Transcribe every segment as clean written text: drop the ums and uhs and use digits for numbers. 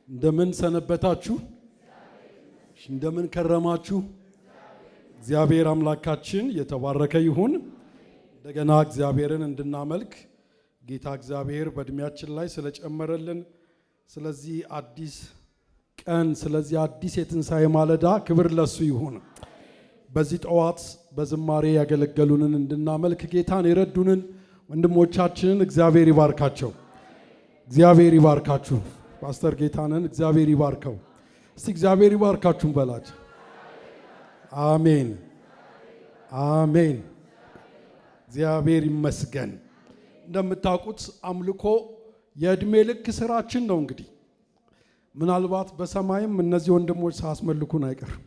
እንደምን ሰነበታችሁ? እንደምን ከረማችሁ? እግዚአብሔር አምላካችን የተባረከ ይሁን። እንደገና እግዚአብሔርን እንድናመልክ ጌታ እግዚአብሔር በእድሜያችን ላይ ስለጨመረልን ስለዚህ አዲስ ቀን ስለዚህ አዲስ የትንሣኤ ማለዳ ክብር ለሱ ይሁን። በዚህ ጠዋት በዝማሬ ያገለገሉንን እንድናመልክ ጌታን የረዱንን ወንድሞቻችንን እግዚአብሔር ይባርካቸው። እግዚአብሔር ይባርካችሁ። ፓስተር ጌታንን እግዚአብሔር ይባርከው። እስቲ እግዚአብሔር ይባርካችሁን በላቸው። አሜን አሜን። እግዚአብሔር ይመስገን። እንደምታውቁት አምልኮ የእድሜ ልክ ስራችን ነው። እንግዲህ ምናልባት በሰማይም እነዚህ ወንድሞች ሳያስመልኩን አይቀርም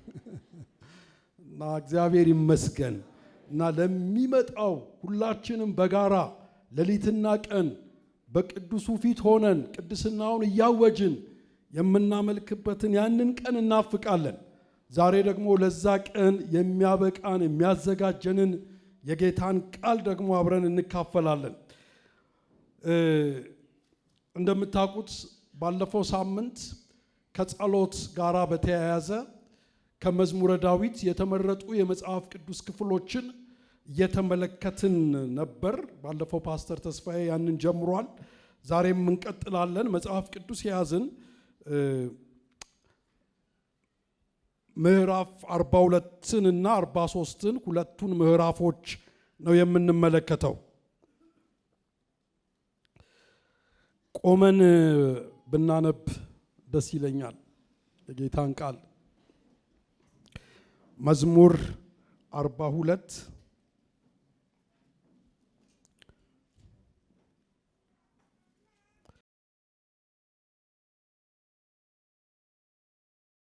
እና እግዚአብሔር ይመስገን እና ለሚመጣው ሁላችንም በጋራ ሌሊትና ቀን በቅዱሱ ፊት ሆነን ቅድስናውን እያወጅን የምናመልክበትን ያንን ቀን እናፍቃለን። ዛሬ ደግሞ ለዛ ቀን የሚያበቃን የሚያዘጋጀንን የጌታን ቃል ደግሞ አብረን እንካፈላለን። እንደምታውቁት ባለፈው ሳምንት ከጸሎት ጋራ በተያያዘ ከመዝሙረ ዳዊት የተመረጡ የመጽሐፍ ቅዱስ ክፍሎችን እየተመለከትን ነበር። ባለፈው ፓስተር ተስፋዬ ያንን ጀምሯል። ዛሬም እንቀጥላለን። መጽሐፍ ቅዱስ የያዝን ምዕራፍ 42 እና 43 ሁለቱን ምዕራፎች ነው የምንመለከተው። ቆመን ብናነብ ደስ ይለኛል የጌታን ቃል። መዝሙር 42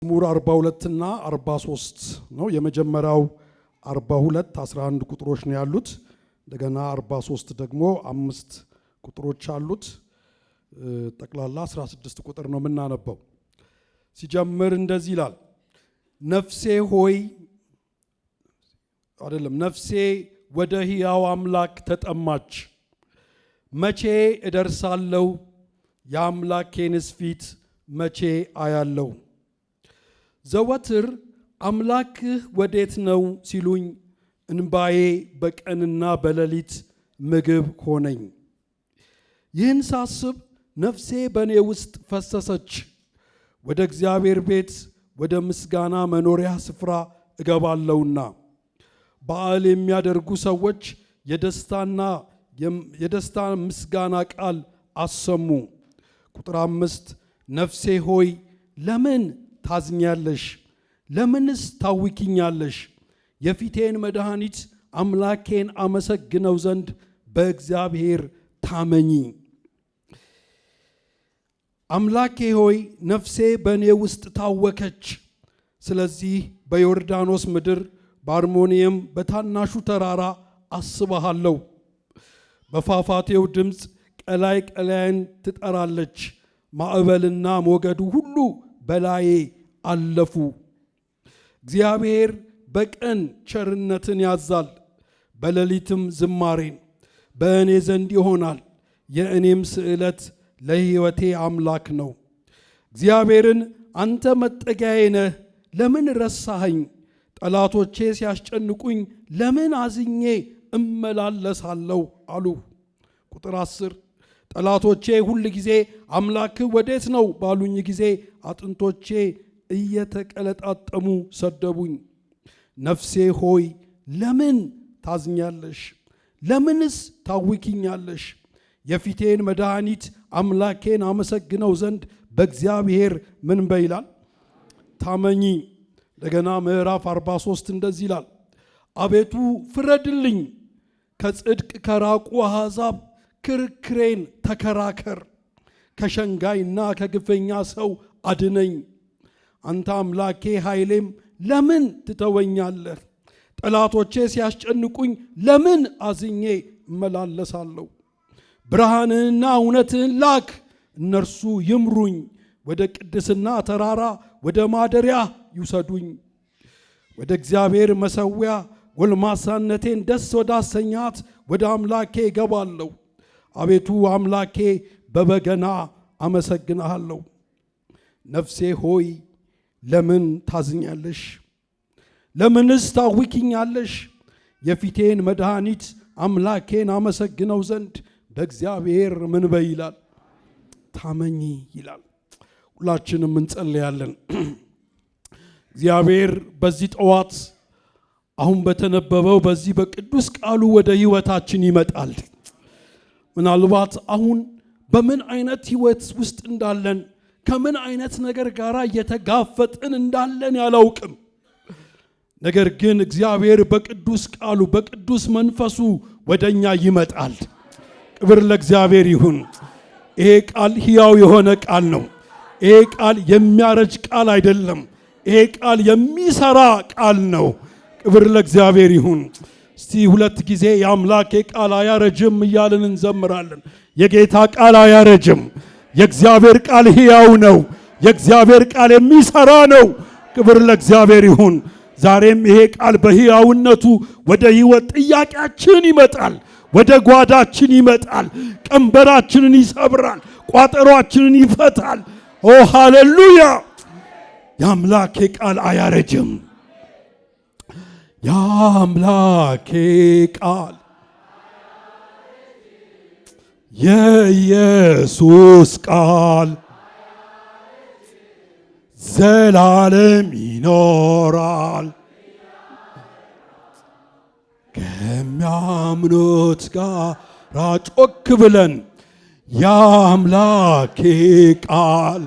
መዝሙር 42 እና 43 ነው። የመጀመሪያው 42 11 ቁጥሮች ነው ያሉት። እንደገና 43 ደግሞ 5 ቁጥሮች አሉት። ጠቅላላ 16 ቁጥር ነው የምናነበው። ሲጀምር እንደዚህ ይላል። ነፍሴ ሆይ ነፍሴ ወደ ሕያው አምላክ ተጠማች። መቼ እደርሳለሁ? የአምላኬንስ ፊት መቼ አያለሁ? ዘወትር አምላክህ ወዴት ነው ሲሉኝ እንባዬ በቀንና በሌሊት ምግብ ሆነኝ። ይህን ሳስብ ነፍሴ በእኔ ውስጥ ፈሰሰች። ወደ እግዚአብሔር ቤት ወደ ምስጋና መኖሪያ ስፍራ እገባለሁና። በዓል የሚያደርጉ ሰዎች የደስታ ምስጋና ቃል አሰሙ። ቁጥር 5 ነፍሴ ሆይ ለምን ታዝኛለሽ? ለምንስ ታውኪኛለሽ? የፊቴን መድኃኒት አምላኬን አመሰግነው ዘንድ በእግዚአብሔር ታመኚ። አምላኬ ሆይ ነፍሴ በእኔ ውስጥ ታወከች። ስለዚህ በዮርዳኖስ ምድር በአርሞንየም በታናሹ ተራራ አስበሃለሁ። በፏፏቴው ድምፅ ቀላይ ቀላይን ትጠራለች። ማዕበልና ሞገዱ ሁሉ በላዬ አለፉ። እግዚአብሔር በቀን ቸርነትን ያዛል፣ በሌሊትም ዝማሬን በእኔ ዘንድ ይሆናል። የእኔም ስዕለት ለሕይወቴ አምላክ ነው። እግዚአብሔርን አንተ መጠጊያዬ ነህ፣ ለምን ረሳኸኝ? ጠላቶቼ ሲያስጨንቁኝ ለምን አዝኜ እመላለሳለሁ አሉ። ቁጥር 10 ጠላቶቼ ሁል ጊዜ አምላክህ ወዴት ነው ባሉኝ ጊዜ አጥንቶቼ እየተቀለጣጠሙ ሰደቡኝ። ነፍሴ ሆይ ለምን ታዝኛለሽ? ለምንስ ታውኪኛለሽ? የፊቴን መድኃኒት አምላኬን አመሰግነው ዘንድ በእግዚአብሔር ምን በይላል? ታመኚ። እንደገና ምዕራፍ 43 እንደዚህ ይላል። አቤቱ ፍረድልኝ፣ ከጽድቅ ከራቁ አሕዛብ ክርክሬን ተከራከር። ከሸንጋይና ከግፈኛ ሰው አድነኝ። አንተ አምላኬ ኃይሌም ለምን ትተወኛለህ? ጠላቶቼ ሲያስጨንቁኝ ለምን አዝኜ እመላለሳለሁ? ብርሃንህንና እውነትህን ላክ፣ እነርሱ ይምሩኝ። ወደ ቅድስና ተራራ ወደ ማደሪያ ይውሰዱኝ። ወደ እግዚአብሔር መሠዊያ ጎልማሳነቴን ደስ ወዳሰኛት ወደ አምላኬ እገባለሁ። አቤቱ አምላኬ በበገና አመሰግንሃለሁ። ነፍሴ ሆይ ለምን ታዝኛለሽ? ለምንስ ታውኪኛለሽ? የፊቴን መድኃኒት አምላኬን አመሰግነው ዘንድ በእግዚአብሔር ምን በይ ይላል? ታመኚ ይላል። ሁላችንም እንጸልያለን። እግዚአብሔር በዚህ ጠዋት አሁን በተነበበው በዚህ በቅዱስ ቃሉ ወደ ህይወታችን ይመጣል። ምናልባት አሁን በምን አይነት ህይወት ውስጥ እንዳለን ከምን አይነት ነገር ጋር እየተጋፈጥን እንዳለን ያላውቅም። ነገር ግን እግዚአብሔር በቅዱስ ቃሉ በቅዱስ መንፈሱ ወደኛ ይመጣል። ክብር ለእግዚአብሔር ይሁን። ይሄ ቃል ሕያው የሆነ ቃል ነው። ይሄ ቃል የሚያረጅ ቃል አይደለም። ይሄ ቃል የሚሰራ ቃል ነው። ክብር ለእግዚአብሔር ይሁን። እስቲ ሁለት ጊዜ የአምላኬ ቃል አያረጅም እያልን እንዘምራለን። የጌታ ቃል አያረጅም። የእግዚአብሔር ቃል ሕያው ነው። የእግዚአብሔር ቃል የሚሰራ ነው። ክብር ለእግዚአብሔር ይሁን። ዛሬም ይሄ ቃል በሕያውነቱ ወደ ሕይወት ጥያቄያችን ይመጣል። ወደ ጓዳችን ይመጣል። ቀንበራችንን ይሰብራል። ቋጠሯችንን ይፈታል። ኦ ሃሌሉያ! የአምላኬ ቃል አያረጅም። የአምላኬ ቃል የኢየሱስ ቃል ዘላለም ይኖራል። ከሚያምኑት ጋር ጮክ ብለን የአምላኬ ቃል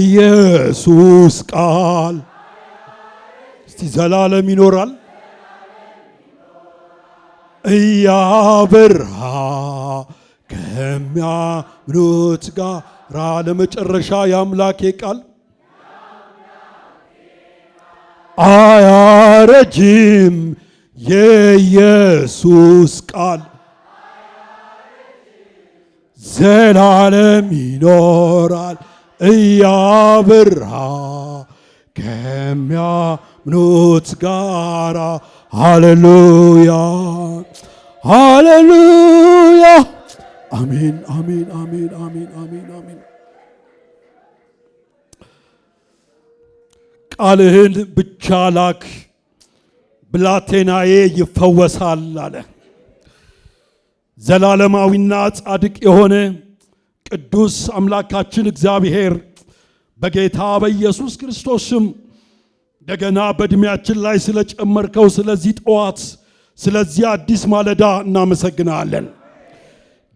የኢየሱስ ቃል እስቲ ዘላለም ይኖራል እያበራ ከሚያምኑት ጋር ለመጨረሻ የአምላኬ ቃል አያረጅም። የኢየሱስ ቃል ዘላለም ይኖራል እያበራ ከሚያምኑት ጋራ። ሃሌሉያ ሃሌሉያ። አሜን አሜን አሜን አሜን አሜን አሜን። ቃልህን ብቻ ላክ ብላቴናዬ ይፈወሳል አለ። ዘላለማዊና ጻድቅ የሆነ ቅዱስ አምላካችን እግዚአብሔር በጌታ በኢየሱስ ክርስቶስ ስም እንደገና በእድሜያችን ላይ ስለጨመርከው ስለዚህ ጠዋት ስለዚህ አዲስ ማለዳ እናመሰግናለን።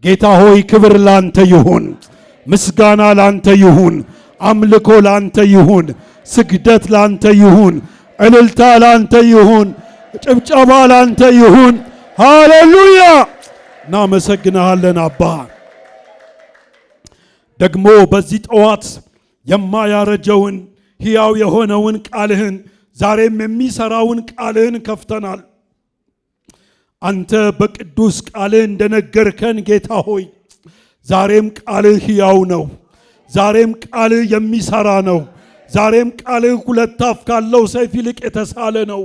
ጌታ ሆይ ክብር ላንተ ይሁን፣ ምስጋና ላንተ ይሁን፣ አምልኮ ላንተ ይሁን፣ ስግደት ላንተ ይሁን፣ እልልታ ላንተ ይሁን፣ ጭብጨባ ላንተ ይሁን። ሃሌሉያ! እናመሰግናለን አባ። ደግሞ በዚህ ጠዋት የማያረጀውን ሕያው የሆነውን ቃልህን ዛሬም የሚሰራውን ቃልህን ከፍተናል። አንተ በቅዱስ ቃልህ እንደነገርከን ጌታ ሆይ ዛሬም ቃልህ ሕያው ነው። ዛሬም ቃልህ የሚሰራ ነው። ዛሬም ቃልህ ሁለት አፍ ካለው ሰይፍ ይልቅ የተሳለ ነው።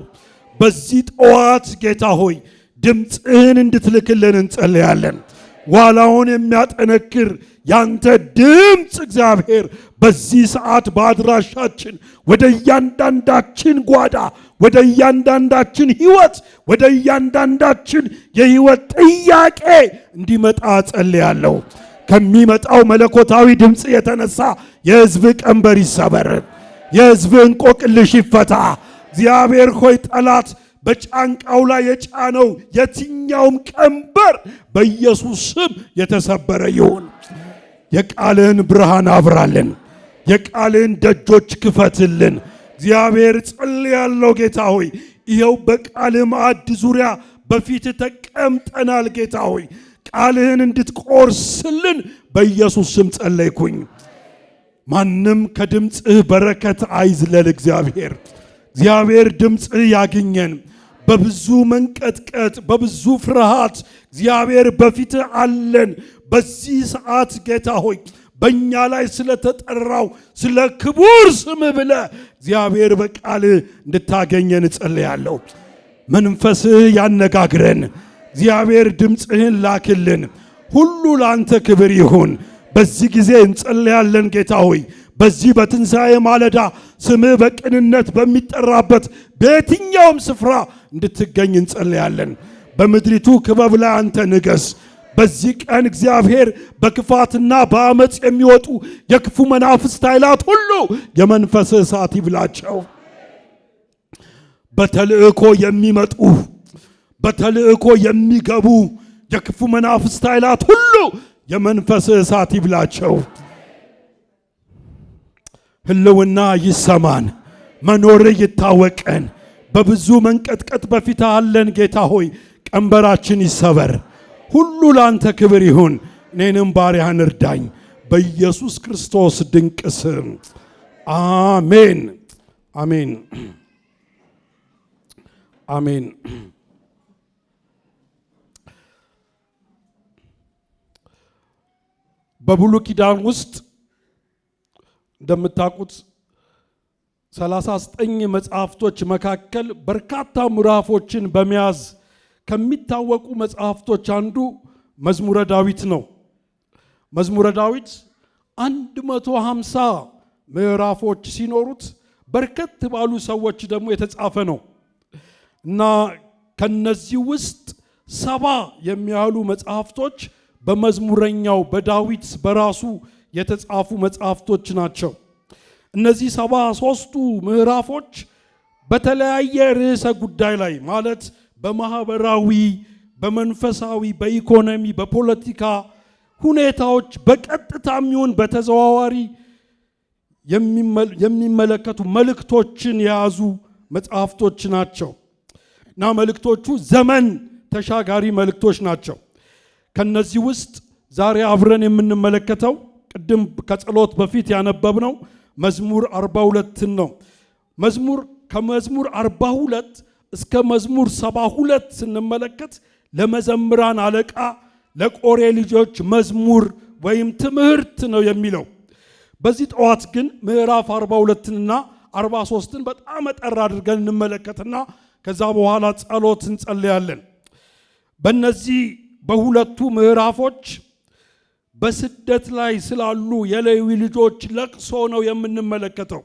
በዚህ ጠዋት ጌታ ሆይ ድምፅህን እንድትልክልን እንጸልያለን። ዋላውን የሚያጠነክር ያንተ ድምፅ እግዚአብሔር በዚህ ሰዓት በአድራሻችን ወደ እያንዳንዳችን ጓዳ፣ ወደ እያንዳንዳችን ሕይወት፣ ወደ እያንዳንዳችን የሕይወት ጥያቄ እንዲመጣ ጸልያለሁ። ከሚመጣው መለኮታዊ ድምፅ የተነሳ የሕዝብ ቀንበር ይሰበር፣ የሕዝብ እንቆቅልሽ ይፈታ። እግዚአብሔር ሆይ ጠላት በጫንቃው ላይ የጫነው የትኛውም ቀንበር በኢየሱስ ስም የተሰበረ ይሁን። የቃልን ብርሃን አብራልን፣ የቃልን ደጆች ክፈትልን። እግዚአብሔር ጸልያለሁ ጌታ ሆይ ይኸው በቃል ማዕድ ዙሪያ በፊት ተቀምጠናል። ጌታ ሆይ ቃልህን እንድትቆርስልን በኢየሱስ ስም ጸለይኩኝ። ማንም ከድምፅህ በረከት አይዝለል። እግዚአብሔር ድምፅህ ያግኘን። በብዙ መንቀጥቀጥ በብዙ ፍርሃት እግዚአብሔር በፊትህ አለን። በዚህ ሰዓት ጌታ ሆይ በእኛ ላይ ስለተጠራው ስለ ክቡር ስምህ ብለህ እግዚአብሔር በቃልህ እንድታገኘን እጸልያለሁ። መንፈስህ ያነጋግረን። እግዚአብሔር ድምፅህን ላክልን። ሁሉ ለአንተ ክብር ይሁን በዚህ ጊዜ እንጸልያለን። ጌታ ሆይ በዚህ በትንሣኤ ማለዳ ስምህ በቅንነት በሚጠራበት በየትኛውም ስፍራ እንድትገኝ እንጸልያለን። በምድሪቱ ክበብ ላይ አንተ ንገስ። በዚህ ቀን እግዚአብሔር በክፋትና በአመፅ የሚወጡ የክፉ መናፍስት ኃይላት ሁሉ የመንፈስ እሳት ይብላቸው። በተልእኮ የሚመጡ በተልእኮ የሚገቡ የክፉ መናፍስት ኃይላት ሁሉ የመንፈስ እሳት ይብላቸው። ህልውና ይሰማን፣ መኖር ይታወቀን። በብዙ መንቀጥቀጥ በፊት አለን። ጌታ ሆይ ቀንበራችን ይሰበር። ሁሉ ላንተ ክብር ይሁን። እኔንም ባሪያህን እርዳኝ በኢየሱስ ክርስቶስ ድንቅ ስም አሜን፣ አሜን፣ አሜን። በብሉይ ኪዳን ውስጥ እንደምታውቁት 39 መጽሐፍቶች መካከል በርካታ ምዕራፎችን በመያዝ ከሚታወቁ መጽሐፍቶች አንዱ መዝሙረ ዳዊት ነው። መዝሙረ ዳዊት 150 ምዕራፎች ሲኖሩት በርከት ባሉ ሰዎች ደግሞ የተጻፈ ነው እና ከነዚህ ውስጥ 70 የሚያሉ መጽሐፍቶች በመዝሙረኛው በዳዊት በራሱ የተጻፉ መጽሐፍቶች ናቸው። እነዚህ 73ቱ ምዕራፎች በተለያየ ርዕሰ ጉዳይ ላይ ማለት በማህበራዊ፣ በመንፈሳዊ፣ በኢኮኖሚ፣ በፖለቲካ ሁኔታዎች በቀጥታም ይሁን በተዘዋዋሪ የሚመለከቱ መልእክቶችን የያዙ መጽሐፍቶች ናቸው እና መልእክቶቹ ዘመን ተሻጋሪ መልእክቶች ናቸው። ከነዚህ ውስጥ ዛሬ አብረን የምንመለከተው ቅድም ከጸሎት በፊት ያነበብነው መዝሙር 42 ነው። ከመዝሙር 42 እስከ መዝሙር 72 ስንመለከት ለመዘምራን አለቃ ለቆሬ ልጆች መዝሙር ወይም ትምህርት ነው የሚለው። በዚህ ጠዋት ግን ምዕራፍ 42ና 43ን በጣም አጠር አድርገን እንመለከትና ከዛ በኋላ ጸሎት እንጸልያለን። በእነዚህ በሁለቱ ምዕራፎች በስደት ላይ ስላሉ የሌዊ ልጆች ለቅሶ ነው የምንመለከተው።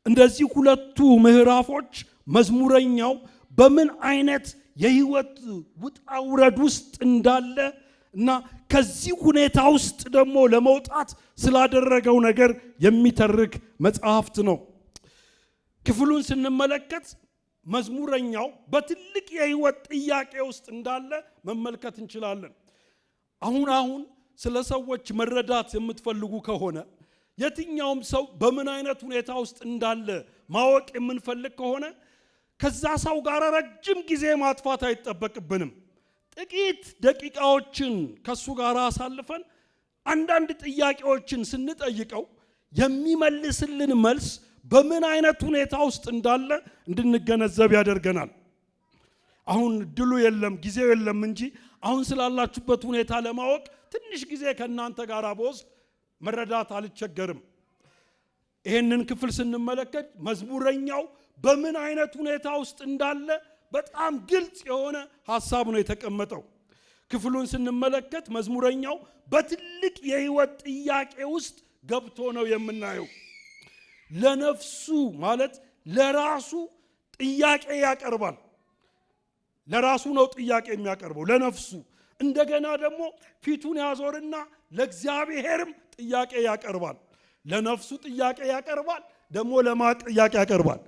እንደዚህ ሁለቱ ምዕራፎች መዝሙረኛው በምን አይነት የህይወት ውጣ ውረድ ውስጥ እንዳለ እና ከዚህ ሁኔታ ውስጥ ደግሞ ለመውጣት ስላደረገው ነገር የሚተርክ መጽሐፍት ነው። ክፍሉን ስንመለከት መዝሙረኛው በትልቅ የህይወት ጥያቄ ውስጥ እንዳለ መመልከት እንችላለን። አሁን ስለ ሰዎች መረዳት የምትፈልጉ ከሆነ የትኛውም ሰው በምን አይነት ሁኔታ ውስጥ እንዳለ ማወቅ የምንፈልግ ከሆነ ከዛ ሰው ጋር ረጅም ጊዜ ማጥፋት አይጠበቅብንም። ጥቂት ደቂቃዎችን ከሱ ጋር አሳልፈን አንዳንድ ጥያቄዎችን ስንጠይቀው የሚመልስልን መልስ በምን አይነት ሁኔታ ውስጥ እንዳለ እንድንገነዘብ ያደርገናል። አሁን ድሉ የለም ጊዜው የለም እንጂ አሁን ስላላችሁበት ሁኔታ ለማወቅ ትንሽ ጊዜ ከእናንተ ጋር በውስጥ መረዳት አልቸገርም። ይህንን ክፍል ስንመለከት መዝሙረኛው በምን አይነት ሁኔታ ውስጥ እንዳለ በጣም ግልጽ የሆነ ሐሳብ ነው የተቀመጠው። ክፍሉን ስንመለከት መዝሙረኛው በትልቅ የህይወት ጥያቄ ውስጥ ገብቶ ነው የምናየው። ለነፍሱ ማለት ለራሱ ጥያቄ ያቀርባል። ለራሱ ነው ጥያቄ የሚያቀርበው ለነፍሱ። እንደገና ደግሞ ፊቱን ያዞርና ለእግዚአብሔርም ጥያቄ ያቀርባል። ለነፍሱ ጥያቄ ያቀርባል፣ ደግሞ ለማን ጥያቄ ያቀርባል?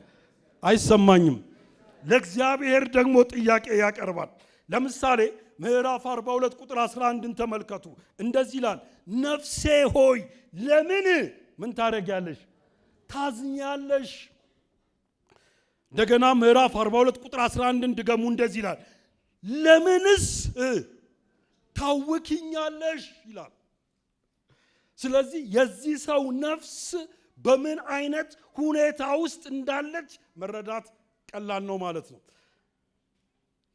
አይሰማኝም። ለእግዚአብሔር ደግሞ ጥያቄ ያቀርባል። ለምሳሌ ምዕራፍ 42 ቁጥር 11ን ተመልከቱ። እንደዚህ ይላል፣ ነፍሴ ሆይ ለምን ምን ታደርጊያለሽ? ታዝኛለሽ። እንደገና ምዕራፍ 42 ቁጥር 11ን ድገሙ። እንደዚህ ይላል፣ ለምንስ ታውኪኛለሽ ይላል። ስለዚህ የዚህ ሰው ነፍስ በምን አይነት ሁኔታ ውስጥ እንዳለች መረዳት ቀላል ነው ማለት ነው።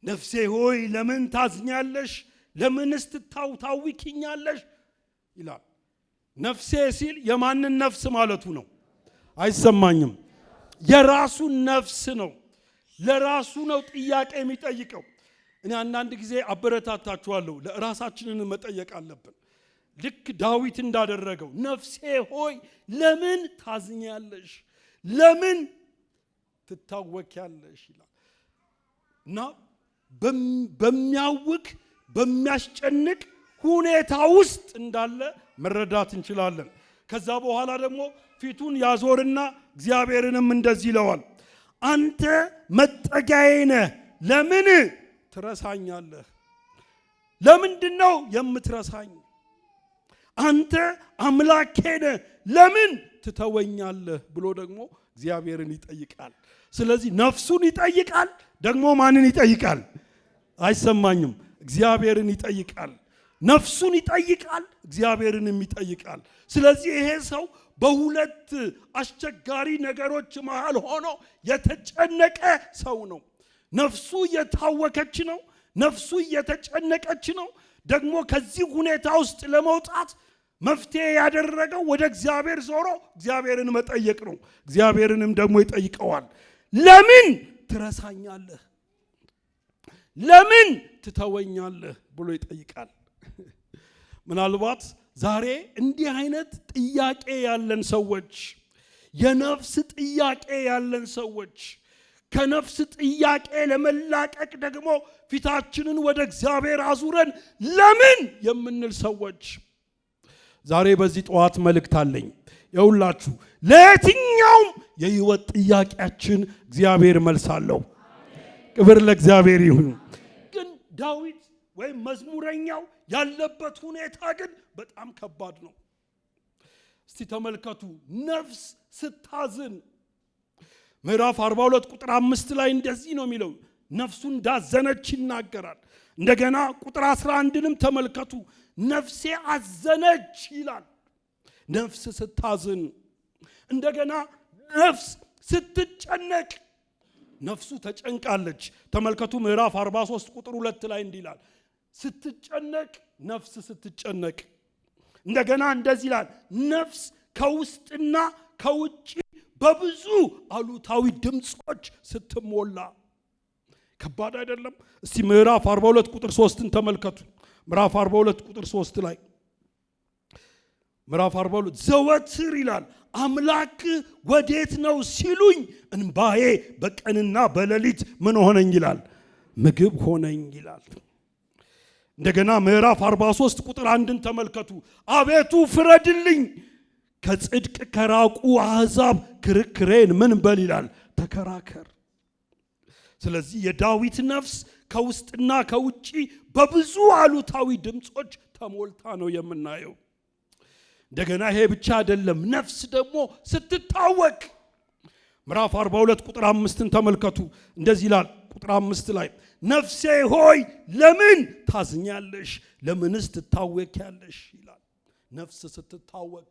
ነፍሴ ሆይ ለምን ታዝኛለሽ? ለምንስ ታውኪኛለሽ ይላል። ነፍሴ ሲል የማንን ነፍስ ማለቱ ነው? አይሰማኝም። የራሱን ነፍስ ነው። ለራሱ ነው ጥያቄ የሚጠይቀው። እኔ አንዳንድ ጊዜ አበረታታችኋለሁ፣ ለራሳችንን መጠየቅ አለብን። ልክ ዳዊት እንዳደረገው ነፍሴ ሆይ ለምን ታዝኛለሽ? ለምን ትታወኪያለሽ? ይላል እና በሚያውክ በሚያስጨንቅ ሁኔታ ውስጥ እንዳለ መረዳት እንችላለን። ከዛ በኋላ ደግሞ ፊቱን ያዞርና እግዚአብሔርንም እንደዚህ ይለዋል፣ አንተ መጠጊያዬ ነህ፣ ለምን ትረሳኛለህ? ለምንድነው የምትረሳኝ? አንተ አምላኬ ነህ፣ ለምን ትተወኛለህ? ብሎ ደግሞ እግዚአብሔርን ይጠይቃል። ስለዚህ ነፍሱን ይጠይቃል፣ ደግሞ ማንን ይጠይቃል? አይሰማኝም። እግዚአብሔርን ይጠይቃል። ነፍሱን ይጠይቃል፣ እግዚአብሔርንም ይጠይቃል። ስለዚህ ይሄ ሰው በሁለት አስቸጋሪ ነገሮች መሃል ሆኖ የተጨነቀ ሰው ነው። ነፍሱ እየታወከች ነው፣ ነፍሱ እየተጨነቀች ነው። ደግሞ ከዚህ ሁኔታ ውስጥ ለመውጣት መፍትሄ ያደረገው ወደ እግዚአብሔር ዞሮ እግዚአብሔርን መጠየቅ ነው። እግዚአብሔርንም ደግሞ ይጠይቀዋል። ለምን ትረሳኛለህ? ለምን ትተወኛለህ? ብሎ ይጠይቃል። ምናልባት ዛሬ እንዲህ አይነት ጥያቄ ያለን ሰዎች፣ የነፍስ ጥያቄ ያለን ሰዎች፣ ከነፍስ ጥያቄ ለመላቀቅ ደግሞ ፊታችንን ወደ እግዚአብሔር አዙረን ለምን የምንል ሰዎች ዛሬ በዚህ ጠዋት መልእክት አለኝ። የሁላችሁ ለየትኛውም የህይወት ጥያቄያችን እግዚአብሔር መልስ አለው። ክብር ለእግዚአብሔር ይሁን። ግን ዳዊት ወይም መዝሙረኛው ያለበት ሁኔታ ግን በጣም ከባድ ነው። እስቲ ተመልከቱ። ነፍስ ስታዝን ምዕራፍ 42 ቁጥር 5 ላይ እንደዚህ ነው የሚለው። ነፍሱ እንዳዘነች ይናገራል። እንደገና ቁጥር 11ንም ተመልከቱ። ነፍሴ አዘነች ይላል። ነፍስ ስታዝን፣ እንደገና ነፍስ ስትጨነቅ፣ ነፍሱ ተጨንቃለች። ተመልከቱ ምዕራፍ 43 ቁጥር 2 ላይ እንዲህ ይላል፣ ስትጨነቅ፣ ነፍስ ስትጨነቅ። እንደገና እንደዚህ ይላል፣ ነፍስ ከውስጥና ከውጭ በብዙ አሉታዊ ድምጾች ስትሞላ። ከባድ አይደለም? እስቲ ምዕራፍ 42 ቁጥር 3ን ተመልከቱ። ምዕራፍ 42 ቁጥር 3 ላይ ምዕራፍ 42 ዘወትር ይላል አምላክ ወዴት ነው ሲሉኝ እንባዬ በቀንና በሌሊት ምን ሆነኝ ይላል? ምግብ ሆነኝ ይላል። እንደገና ምዕራፍ 43 ቁጥር 1ን ተመልከቱ። አቤቱ ፍረድልኝ፣ ከጽድቅ ከራቁ አሕዛብ ክርክሬን ምን በል ይላል? ተከራከር። ስለዚህ የዳዊት ነፍስ ከውስጥና ከውጪ በብዙ አሉታዊ ድምጾች ተሞልታ ነው የምናየው። እንደገና ይሄ ብቻ አይደለም፣ ነፍስ ደግሞ ስትታወቅ ምዕራፍ 42 ቁጥር 5ን ተመልከቱ። እንደዚህ ይላል ቁጥር 5 ላይ ነፍሴ ሆይ ለምን ታዝኛለሽ? ለምንስ ትታወኪያለሽ? ይላል። ነፍስ ስትታወቅ፣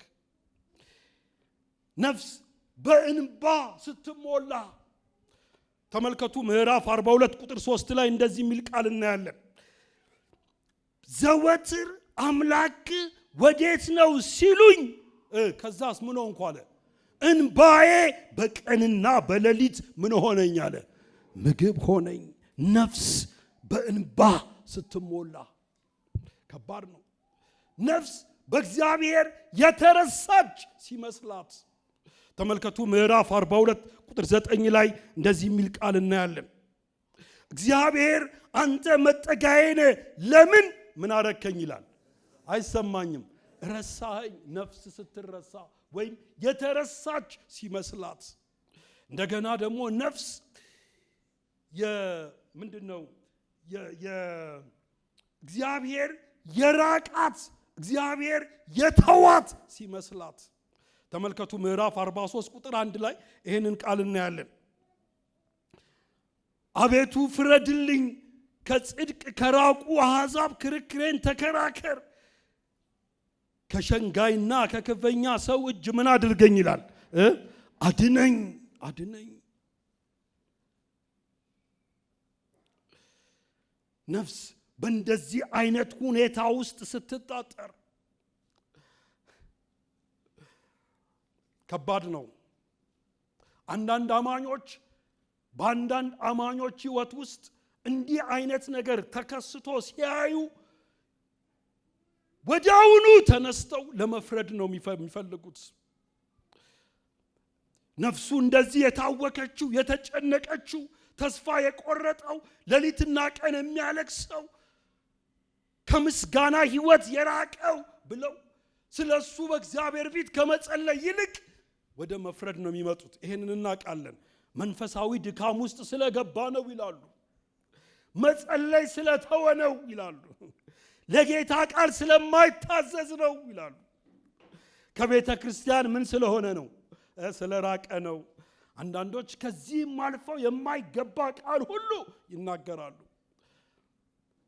ነፍስ በእንባ ስትሞላ ተመልከቱ። ምዕራፍ 42 ቁጥር 3 ላይ እንደዚህ የሚል ቃል እናያለን። ዘወትር አምላክ ወዴት ነው ሲሉኝ፣ ከዛስ ምን ሆንኩ አለ? እንባዬ በቀንና በሌሊት ምን ሆነኝ አለ? ምግብ ሆነኝ። ነፍስ በእንባ ስትሞላ ከባድ ነው። ነፍስ በእግዚአብሔር የተረሳች ሲመስላት ተመልከቱ። ምዕራፍ 42 ቁጥር 9 ላይ እንደዚህ የሚል ቃል እናያለን። እግዚአብሔር አንተ መጠጊያዬ ነህ፣ ለምን ምን አረከኝ ይላል? አይሰማኝም። ረሳኸኝ። ነፍስ ስትረሳ ወይም የተረሳች ሲመስላት። እንደገና ደግሞ ነፍስ ምንድነው እግዚአብሔር የራቃት እግዚአብሔር የተዋት ሲመስላት ተመልከቱ። ምዕራፍ 43 ቁጥር 1 ላይ ይሄንን ቃል እናያለን። አቤቱ ፍረድልኝ፣ ከጽድቅ ከራቁ አሕዛብ ክርክሬን ተከራከር፣ ከሸንጋይና ከክፈኛ ሰው እጅ ምን አድርገኝ ይላል? አድነኝ፣ አድነኝ። ነፍስ በእንደዚህ አይነት ሁኔታ ውስጥ ስትጣጠር ከባድ ነው። አንዳንድ አማኞች በአንዳንድ አማኞች ሕይወት ውስጥ እንዲህ አይነት ነገር ተከስቶ ሲያዩ ወዲያውኑ ተነስተው ለመፍረድ ነው የሚፈልጉት። ነፍሱ እንደዚህ የታወከችው የተጨነቀችው ተስፋ የቆረጠው ሌሊትና ቀን የሚያለቅሰው ከምስጋና ሕይወት የራቀው ብለው ስለሱ በእግዚአብሔር ፊት ከመጸለይ ይልቅ ወደ መፍረድ ነው የሚመጡት። ይሄንን እናውቃለን። መንፈሳዊ ድካም ውስጥ ስለገባ ነው ይላሉ። መጸለይ ስለተወ ነው ይላሉ። ለጌታ ቃል ስለማይታዘዝ ነው ይላሉ። ከቤተ ክርስቲያን ምን ስለሆነ ነው? ስለራቀ ነው። አንዳንዶች ከዚህም አልፈው የማይገባ ቃል ሁሉ ይናገራሉ።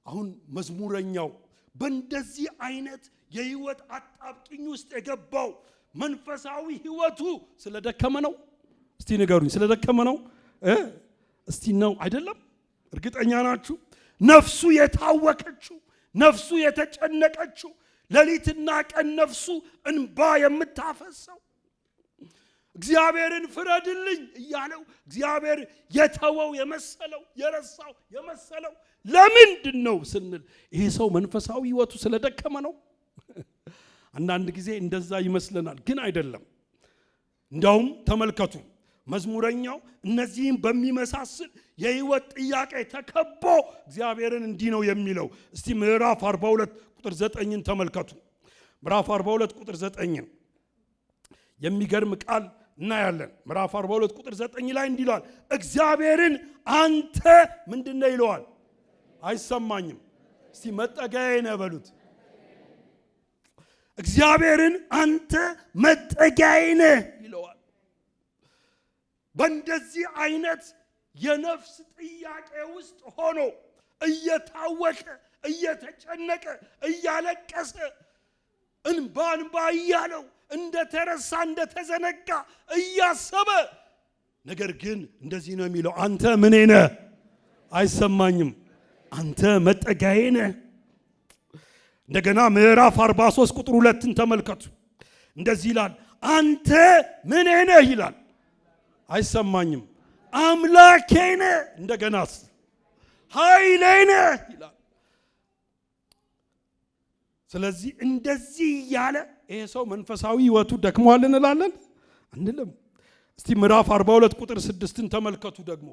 አሁን መዝሙረኛው በእንደዚህ አይነት የህይወት አጣብቂኝ ውስጥ የገባው መንፈሳዊ ህይወቱ ስለደከመ ነው። እስቲ ንገሩኝ፣ ስለደከመ ነው? እስቲ ነው አይደለም? እርግጠኛ ናችሁ? ነፍሱ የታወከችው፣ ነፍሱ የተጨነቀችው፣ ሌሊትና ቀን ነፍሱ እንባ የምታፈሰው እግዚአብሔርን ፍረድልኝ እያለው እግዚአብሔር የተወው የመሰለው የረሳው የመሰለው ለምንድን ነው ስንል ይሄ ሰው መንፈሳዊ ህይወቱ ስለደከመ ነው። አንዳንድ ጊዜ እንደዛ ይመስለናል፣ ግን አይደለም። እንዳውም ተመልከቱ፣ መዝሙረኛው እነዚህም በሚመሳስል የህይወት ጥያቄ ተከቦ እግዚአብሔርን እንዲህ ነው የሚለው። እስቲ ምዕራፍ 42 ቁጥር 9ን ተመልከቱ። ምዕራፍ 42 ቁጥር 9 የሚገርም ቃል እናያለን። ምዕራፍ 42 ቁጥር 9 ላይ እንዲህ ይላል፣ እግዚአብሔርን አንተ ምንድነው ይለዋል? አይሰማኝም። እስቲ መጠጊያዬ ነህ በሉት። እግዚአብሔርን አንተ መጠጊያዬ ነህ ይለዋል። በእንደዚህ አይነት የነፍስ ጥያቄ ውስጥ ሆኖ እየታወቀ እየተጨነቀ እያለቀሰ እንባ እያለው እንደተረሳ እንደተዘነጋ እያሰበ ነገር ግን እንደዚህ ነው የሚለው፣ አንተ ምኔ ነህ? አይሰማኝም። አንተ መጠጊያዬ ነህ። እንደገና ምዕራፍ 43 ቁጥር 2ን ተመልከቱ። እንደዚህ ይላል፣ አንተ ምኔ ነህ ይላል። አይሰማኝም። አምላኬ ነህ። እንደገናስ ኃይሌ ነህ ይላል። ስለዚህ እንደዚህ ያለ ይሄ ሰው መንፈሳዊ ህይወቱ ደክሟል እንላለን አንልም። እስቲ ምዕራፍ 42 ቁጥር 6ን ተመልከቱ። ደግሞ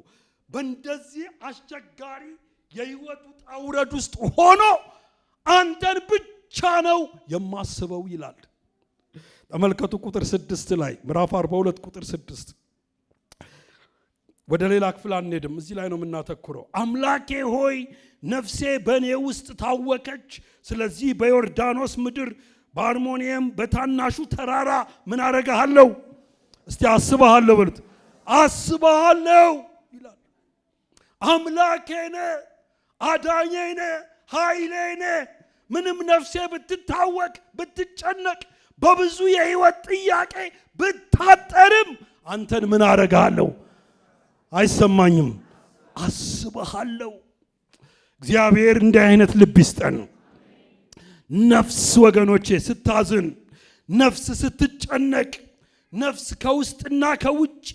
በእንደዚህ አስቸጋሪ የህይወቱ ጣውረድ ውስጥ ሆኖ አንተን ብቻ ነው የማስበው ይላል። ተመልከቱ ቁጥር 6 ላይ ምዕራፍ 42 ቁጥር 6። ወደ ሌላ ክፍል አንሄድም፣ እዚህ ላይ ነው የምናተኩረው። አምላኬ ሆይ ነፍሴ በእኔ ውስጥ ታወከች። ስለዚህ በዮርዳኖስ ምድር በአርሞንኤም በታናሹ ተራራ ምን አረጋለሁ? እስቲ አስባለሁ በሉት። አስባለሁ ይላል። አምላኬ ነህ፣ አዳኜ ነህ፣ ኃይሌ ነህ። ምንም ነፍሴ ብትታወቅ ብትጨነቅ በብዙ የህይወት ጥያቄ ብታጠርም አንተን ምን አረጋለሁ? አይሰማኝም። አስባለሁ። እግዚአብሔር እንዲህ አይነት ልብ ይስጠን። ነፍስ ወገኖቼ ስታዝን፣ ነፍስ ስትጨነቅ፣ ነፍስ ከውስጥና ከውጪ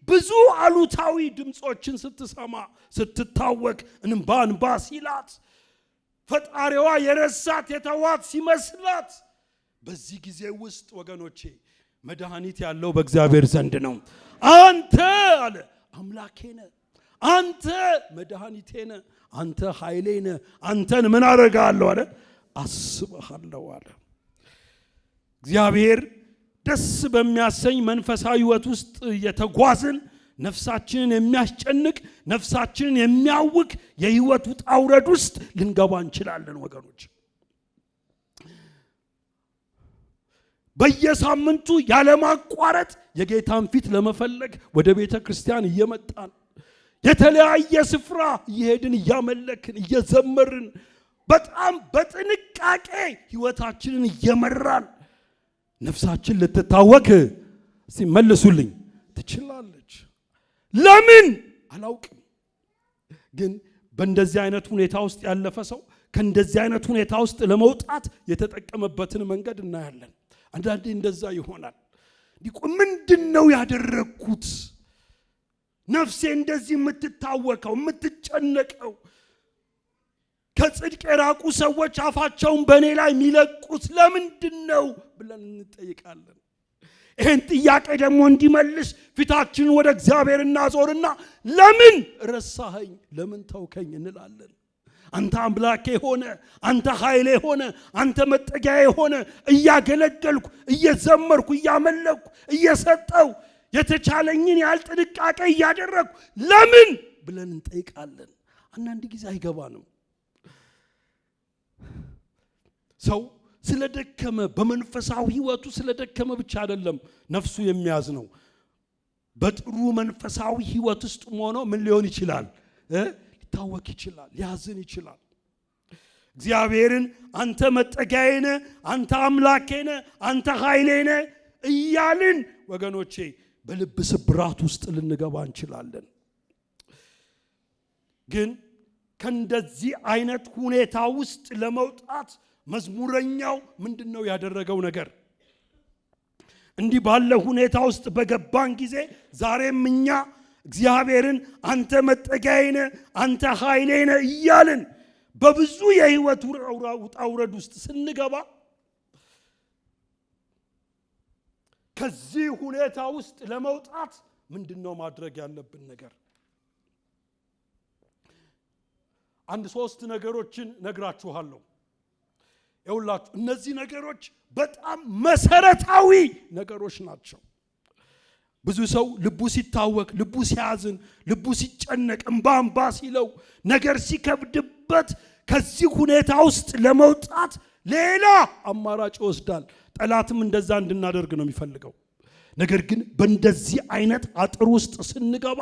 ብዙ አሉታዊ ድምጾችን ስትሰማ ስትታወክ፣ እንባ ሲላት፣ ፈጣሪዋ የረሳት የተዋት ሲመስላት፣ በዚህ ጊዜ ውስጥ ወገኖቼ መድኃኒት ያለው በእግዚአብሔር ዘንድ ነው። አንተ አለ አምላኬ ነህ፣ አንተ መድኃኒቴ ነህ፣ አንተ ኃይሌ ነህ። አንተን ምን አደርጋለሁ አለ? አስብሃለሁ አለ። እግዚአብሔር ደስ በሚያሰኝ መንፈሳዊ ህይወት ውስጥ የተጓዝን ነፍሳችንን የሚያስጨንቅ ነፍሳችንን የሚያውክ የህይወት ውጣ ውረድ ውስጥ ልንገባ እንችላለን ወገኖች። በየሳምንቱ ያለማቋረጥ የጌታን ፊት ለመፈለግ ወደ ቤተ ክርስቲያን እየመጣን የተለያየ ስፍራ እየሄድን እያመለክን እየዘመርን በጣም በጥንቃቄ ህይወታችንን እየመራን ነፍሳችን ልትታወክ ሲመልሱልኝ ትችላለች። ለምን አላውቅም፣ ግን በእንደዚህ አይነት ሁኔታ ውስጥ ያለፈ ሰው ከእንደዚህ አይነት ሁኔታ ውስጥ ለመውጣት የተጠቀመበትን መንገድ እናያለን። አንዳንዴ እንደዛ ይሆናል። ምንድነው ያደረኩት? ነፍሴ እንደዚህ የምትታወከው የምትጨነቀው ከጽድቅ የራቁ ሰዎች አፋቸውን በእኔ ላይ የሚለቁት ለምንድን ነው ብለን እንጠይቃለን። ይህን ጥያቄ ደግሞ እንዲመልስ ፊታችንን ወደ እግዚአብሔር እናዞርና ለምን ረሳኸኝ፣ ለምን ተውከኝ እንላለን። አንተ አምላኬ ሆነ፣ አንተ ኃይሌ ሆነ፣ አንተ መጠጊያዬ ሆነ እያገለገልኩ እየዘመርኩ እያመለኩ እየሰጠው የተቻለኝን ያህል ጥንቃቄ እያደረግኩ ለምን ብለን እንጠይቃለን። አንዳንድ ጊዜ አይገባንም። ሰው ስለደከመ በመንፈሳዊ ህይወቱ ስለደከመ ብቻ አይደለም ነፍሱ የሚያዝ ነው። በጥሩ መንፈሳዊ ህይወት ውስጥ ሆኖ ምን ሊሆን ይችላል? ሊታወክ ይችላል፣ ሊያዝን ይችላል። እግዚአብሔርን አንተ መጠጊያዬ ነህ፣ አንተ አምላኬ ነህ፣ አንተ ኃይሌ ነህ እያልን ወገኖቼ በልብ ስብራት ውስጥ ልንገባ እንችላለን። ግን ከእንደዚህ አይነት ሁኔታ ውስጥ ለመውጣት መዝሙረኛው ምንድነው ያደረገው ነገር? እንዲህ ባለ ሁኔታ ውስጥ በገባን ጊዜ ዛሬም እኛ እግዚአብሔርን አንተ መጠጊያዬ ነህ፣ አንተ ኃይሌ ነህ እያልን በብዙ የህይወት ውጣ ውረድ ውስጥ ስንገባ ከዚህ ሁኔታ ውስጥ ለመውጣት ምንድነው ማድረግ ያለብን ነገር? አንድ 3 ነገሮችን ነግራችኋለሁ። ይኸውላችሁ እነዚህ ነገሮች በጣም መሰረታዊ ነገሮች ናቸው። ብዙ ሰው ልቡ ሲታወክ፣ ልቡ ሲያዝን፣ ልቡ ሲጨነቅ፣ እንባ ሲለው፣ ነገር ሲከብድበት ከዚህ ሁኔታ ውስጥ ለመውጣት ሌላ አማራጭ ይወስዳል። ጠላትም እንደዛ እንድናደርግ ነው የሚፈልገው። ነገር ግን በእንደዚህ አይነት አጥር ውስጥ ስንገባ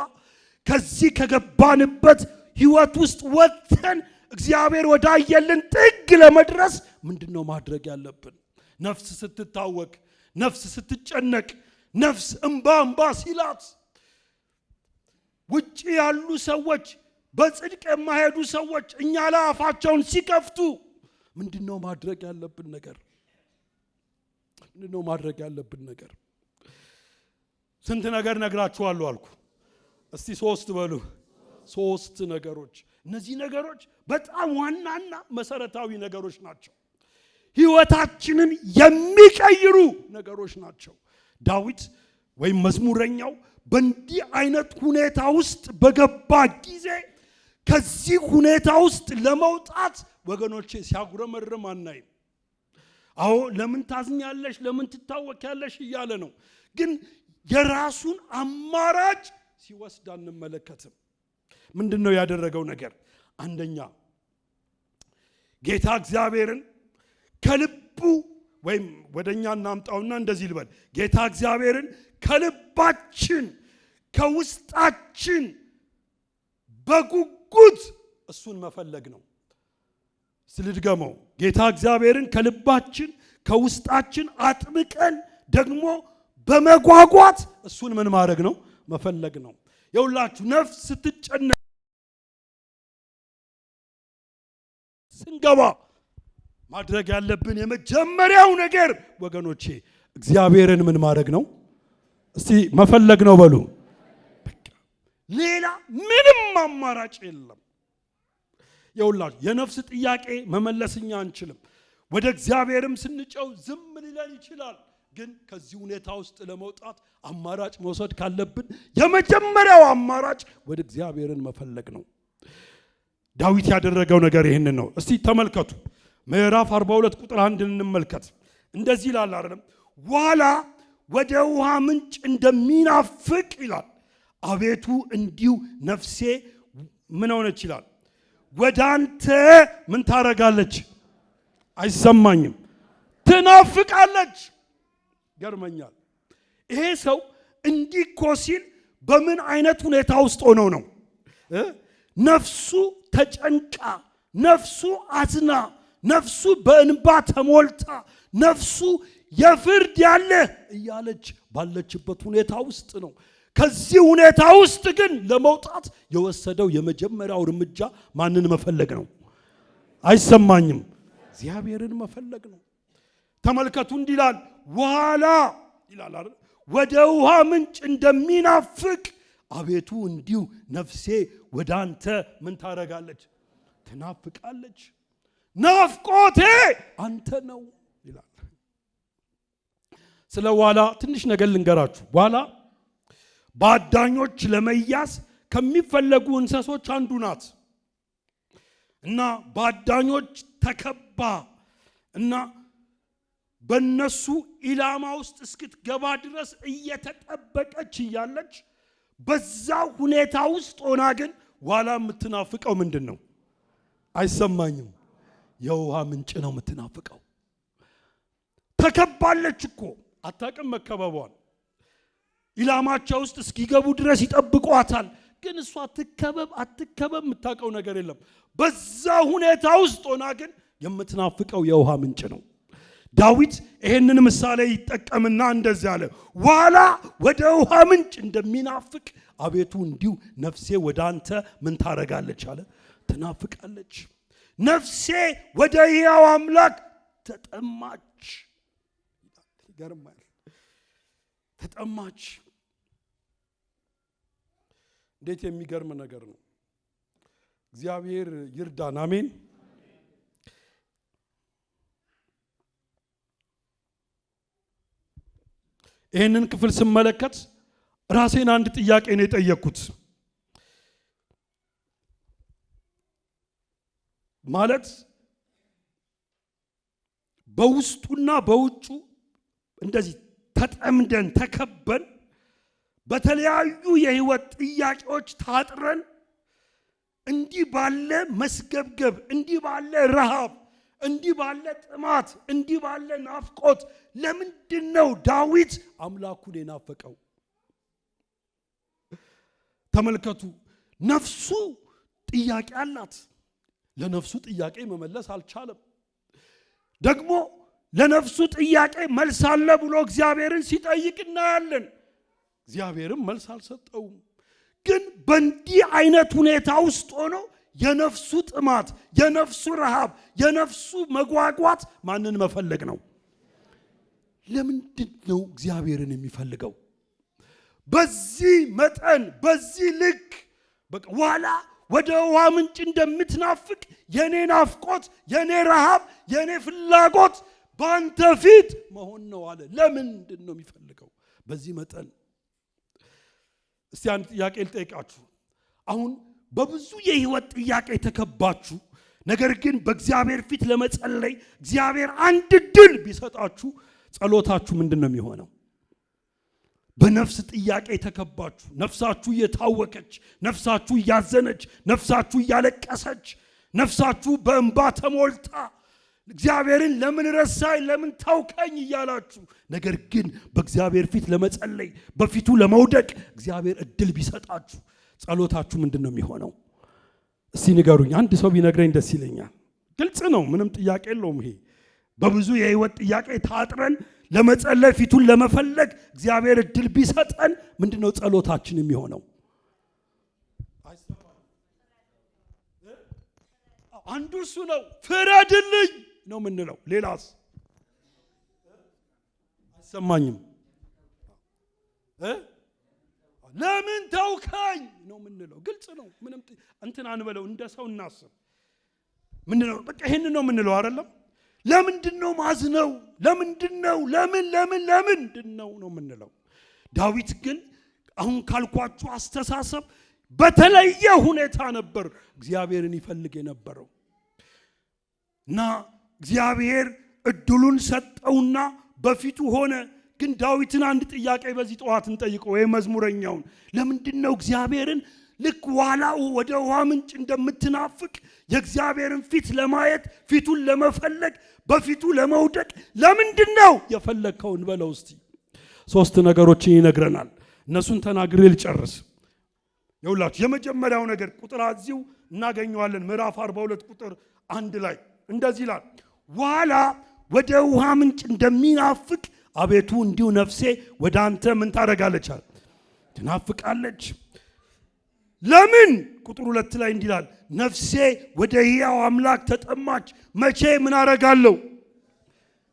ከዚህ ከገባንበት ህይወት ውስጥ ወጥተን እግዚአብሔር ወዳየልን ጥግ ለመድረስ ምንድነው ማድረግ ያለብን? ነፍስ ስትታወክ፣ ነፍስ ስትጨነቅ፣ ነፍስ እንባ ሲላት፣ ውጪ ያሉ ሰዎች፣ በጽድቅ የማይሄዱ ሰዎች እኛ ላይ አፋቸውን ሲከፍቱ ምንድነው ማድረግ ያለብን ነገር? ምንድነው ማድረግ ያለብን ነገር? ስንት ነገር ነግራችኋለሁ አልኩ። እስቲ 3 በሉ። 3 ነገሮች። እነዚህ ነገሮች በጣም ዋናና መሰረታዊ ነገሮች ናቸው። ህይወታችንን የሚቀይሩ ነገሮች ናቸው። ዳዊት ወይም መዝሙረኛው በእንዲህ አይነት ሁኔታ ውስጥ በገባ ጊዜ ከዚህ ሁኔታ ውስጥ ለመውጣት ወገኖቼ ሲያጉረመርም አናይም። አዎ ለምን ታዝኛለሽ፣ ለምን ትታወቂያለሽ እያለ ነው። ግን የራሱን አማራጭ ሲወስድ አንመለከትም። ምንድነው ያደረገው ነገር? አንደኛ ጌታ እግዚአብሔርን ከልቡ ወይም ወደኛ እናምጣውና እንደዚህ ልበል፣ ጌታ እግዚአብሔርን ከልባችን ከውስጣችን በጉጉት እሱን መፈለግ ነው። ስለድገመው፣ ጌታ እግዚአብሔርን ከልባችን ከውስጣችን አጥብቀን ደግሞ በመጓጓት እሱን ምን ማድረግ ነው? መፈለግ ነው። የሁላችሁ ነፍስ ስትጨነቅ ስንገባ ማድረግ ያለብን የመጀመሪያው ነገር ወገኖቼ እግዚአብሔርን ምን ማድረግ ነው? እስቲ መፈለግ ነው በሉ። በቃ ሌላ ምንም አማራጭ የለም። የሁላችሁ የነፍስ ጥያቄ መመለስኛ አንችልም። ወደ እግዚአብሔርም ስንጨው ዝም ሊለን ይችላል። ግን ከዚህ ሁኔታ ውስጥ ለመውጣት አማራጭ መውሰድ ካለብን የመጀመሪያው አማራጭ ወደ እግዚአብሔርን መፈለግ ነው። ዳዊት ያደረገው ነገር ይሄንን ነው። እስቲ ተመልከቱ። ምዕራፍ 42 ቁጥር 1 እንመልከት። እንደዚህ ይላል አይደለም? ዋላ ወደ ውሃ ምንጭ እንደሚናፍቅ ይላል፣ አቤቱ እንዲሁ ነፍሴ ምን ሆነች ይላል፣ ወደ አንተ ምን ታረጋለች? አይሰማኝም፣ ትናፍቃለች። ገርመኛል። ይሄ ሰው እንዲህ እኮ ሲል በምን አይነት ሁኔታ ውስጥ ሆኖ ነው? ነፍሱ ተጨንቃ፣ ነፍሱ አዝና፣ ነፍሱ በእንባ ተሞልታ፣ ነፍሱ የፍርድ ያለ እያለች ባለችበት ሁኔታ ውስጥ ነው። ከዚህ ሁኔታ ውስጥ ግን ለመውጣት የወሰደው የመጀመሪያው እርምጃ ማንን መፈለግ ነው? አይሰማኝም፣ እግዚአብሔርን መፈለግ ነው። ተመልከቱ፣ እንዲህ ይላል፣ ዋላ ይላል አይደል? ወደ ውሃ ምንጭ እንደሚናፍቅ አቤቱ እንዲሁ ነፍሴ ወደ አንተ ምን ታረጋለች? ትናፍቃለች። ናፍቆቴ አንተ ነው ይላል። ስለ ዋላ ትንሽ ነገር ልንገራችሁ። ዋላ በአዳኞች ለመያዝ ከሚፈለጉ እንስሶች አንዱ ናት እና በአዳኞች ተከባ እና በነሱ ኢላማ ውስጥ እስክትገባ ድረስ እየተጠበቀች እያለች በዛ ሁኔታ ውስጥ ሆና ግን ዋላ የምትናፍቀው ምንድን ነው? አይሰማኝም። የውሃ ምንጭ ነው የምትናፍቀው። ተከባለች እኮ አታውቅም መከበቧን። ኢላማቸው ውስጥ እስኪገቡ ድረስ ይጠብቋታል። ግን እሷ አትከበብ የምታውቀው ነገር የለም። በዛ ሁኔታ ውስጥ ሆና ግን የምትናፍቀው የውሃ ምንጭ ነው። ዳዊት ይሄንን ምሳሌ ይጠቀምና እንደዚህ አለ፣ ዋላ ወደ ውሃ ምንጭ እንደሚናፍቅ አቤቱ እንዲሁ ነፍሴ ወደ አንተ ምን ታረጋለች አለ፣ ትናፍቃለች። ነፍሴ ወደ ሕያው አምላክ ተጠማች። ይገርማል። ተጠማች። እንዴት የሚገርም ነገር ነው። እግዚአብሔር ይርዳን። አሜን። ይህንን ክፍል ስመለከት ራሴን አንድ ጥያቄ ነው የጠየቅኩት። ማለት በውስጡና በውጩ እንደዚህ ተጠምደን ተከበን በተለያዩ የህይወት ጥያቄዎች ታጥረን እንዲህ ባለ መስገብገብ፣ እንዲህ ባለ ረሃብ፣ እንዲህ ባለ ጥማት፣ እንዲህ ባለ ናፍቆት ለምንድን ነው ዳዊት አምላኩን የናፈቀው? ተመልከቱ። ነፍሱ ጥያቄ አላት። ለነፍሱ ጥያቄ መመለስ አልቻለም። ደግሞ ለነፍሱ ጥያቄ መልስ አለ ብሎ እግዚአብሔርን ሲጠይቅ እናያለን። እግዚአብሔርም መልስ አልሰጠውም። ግን በእንዲህ አይነት ሁኔታ ውስጥ ሆኖ የነፍሱ ጥማት፣ የነፍሱ ረሃብ፣ የነፍሱ መጓጓት ማንን መፈለግ ነው? ለምንድን ነው እግዚአብሔርን የሚፈልገው? በዚህ መጠን በዚህ ልክ ዋላ ወደ ውሃ ምንጭ እንደምትናፍቅ የኔ ናፍቆት፣ የኔ ረሃብ፣ የኔ ፍላጎት በአንተ ፊት መሆን ነው አለ። ለምንድን ነው የሚፈልገው በዚህ መጠን? እስቲ አንድ ጥያቄ ልጠይቃችሁ። አሁን በብዙ የህይወት ጥያቄ ተከባችሁ፣ ነገር ግን በእግዚአብሔር ፊት ለመጸለይ እግዚአብሔር አንድ ድል ቢሰጣችሁ ጸሎታችሁ ምንድን ነው የሚሆነው? በነፍስ ጥያቄ ተከባችሁ፣ ነፍሳችሁ እየታወከች፣ ነፍሳችሁ እያዘነች፣ ነፍሳችሁ እያለቀሰች፣ ነፍሳችሁ በእንባ ተሞልታ እግዚአብሔርን ለምን ረሳኝ፣ ለምን ታውከኝ እያላችሁ፣ ነገር ግን በእግዚአብሔር ፊት ለመጸለይ በፊቱ ለመውደቅ እግዚአብሔር እድል ቢሰጣችሁ ጸሎታችሁ ምንድን ነው የሚሆነው? እስቲ ንገሩኝ። አንድ ሰው ቢነግረኝ ደስ ይለኛል። ግልጽ ነው፣ ምንም ጥያቄ የለውም። ይሄ በብዙ የህይወት ጥያቄ ታጥረን ለመጸለይ ፊቱን ለመፈለግ እግዚአብሔር እድል ቢሰጠን ምንድነው ጸሎታችን የሚሆነው? አንዱ እሱ ነው። ፍረድልኝ ነው የምንለው። ሌላስ? አይሰማኝም። ለምን ተውከኝ ነው የምንለው። ግልጽ ነው። ምንም እንትን አንበለው። እንደ ሰው እናስብ። ምንድነው? በቃ ይሄንን ነው የምንለው አይደለም? ለምንድን ነው ማዝነው? ለምንድን ነው ለምንድን ነው የምንለው? ዳዊት ግን አሁን ካልኳችሁ አስተሳሰብ በተለየ ሁኔታ ነበር እግዚአብሔርን ይፈልግ የነበረው እና እግዚአብሔር እድሉን ሰጠውና በፊቱ ሆነ። ግን ዳዊትን አንድ ጥያቄ በዚህ ጠዋት እንጠይቀው፣ ወይ መዝሙረኛውን፣ ለምንድን ነው እግዚአብሔርን ልክ ዋላው ወደ ውሃ ምንጭ እንደምትናፍቅ የእግዚአብሔርን ፊት ለማየት ፊቱን ለመፈለግ በፊቱ ለመውደቅ ለምንድን ነው የፈለግከውን በለው እስቲ። ሶስት ነገሮችን ይነግረናል። እነሱን ተናግሬ ልጨርስ። ይኸውላችሁ የመጀመሪያው ነገር ቁጥር እዚሁ እናገኘዋለን። ምዕራፍ 42 ቁጥር 1 ላይ እንደዚህ ይላል፣ ዋላ ወደ ውሃ ምንጭ እንደሚናፍቅ አቤቱ እንዲሁ ነፍሴ ወደ አንተ ምን ታደርጋለች? ትናፍቃለች። ለምን? ቁጥር 2 ላይ እንዲህ ይላል፣ ነፍሴ ወደ ሕያው አምላክ ተጠማች። መቼ ምን አደርጋለሁ?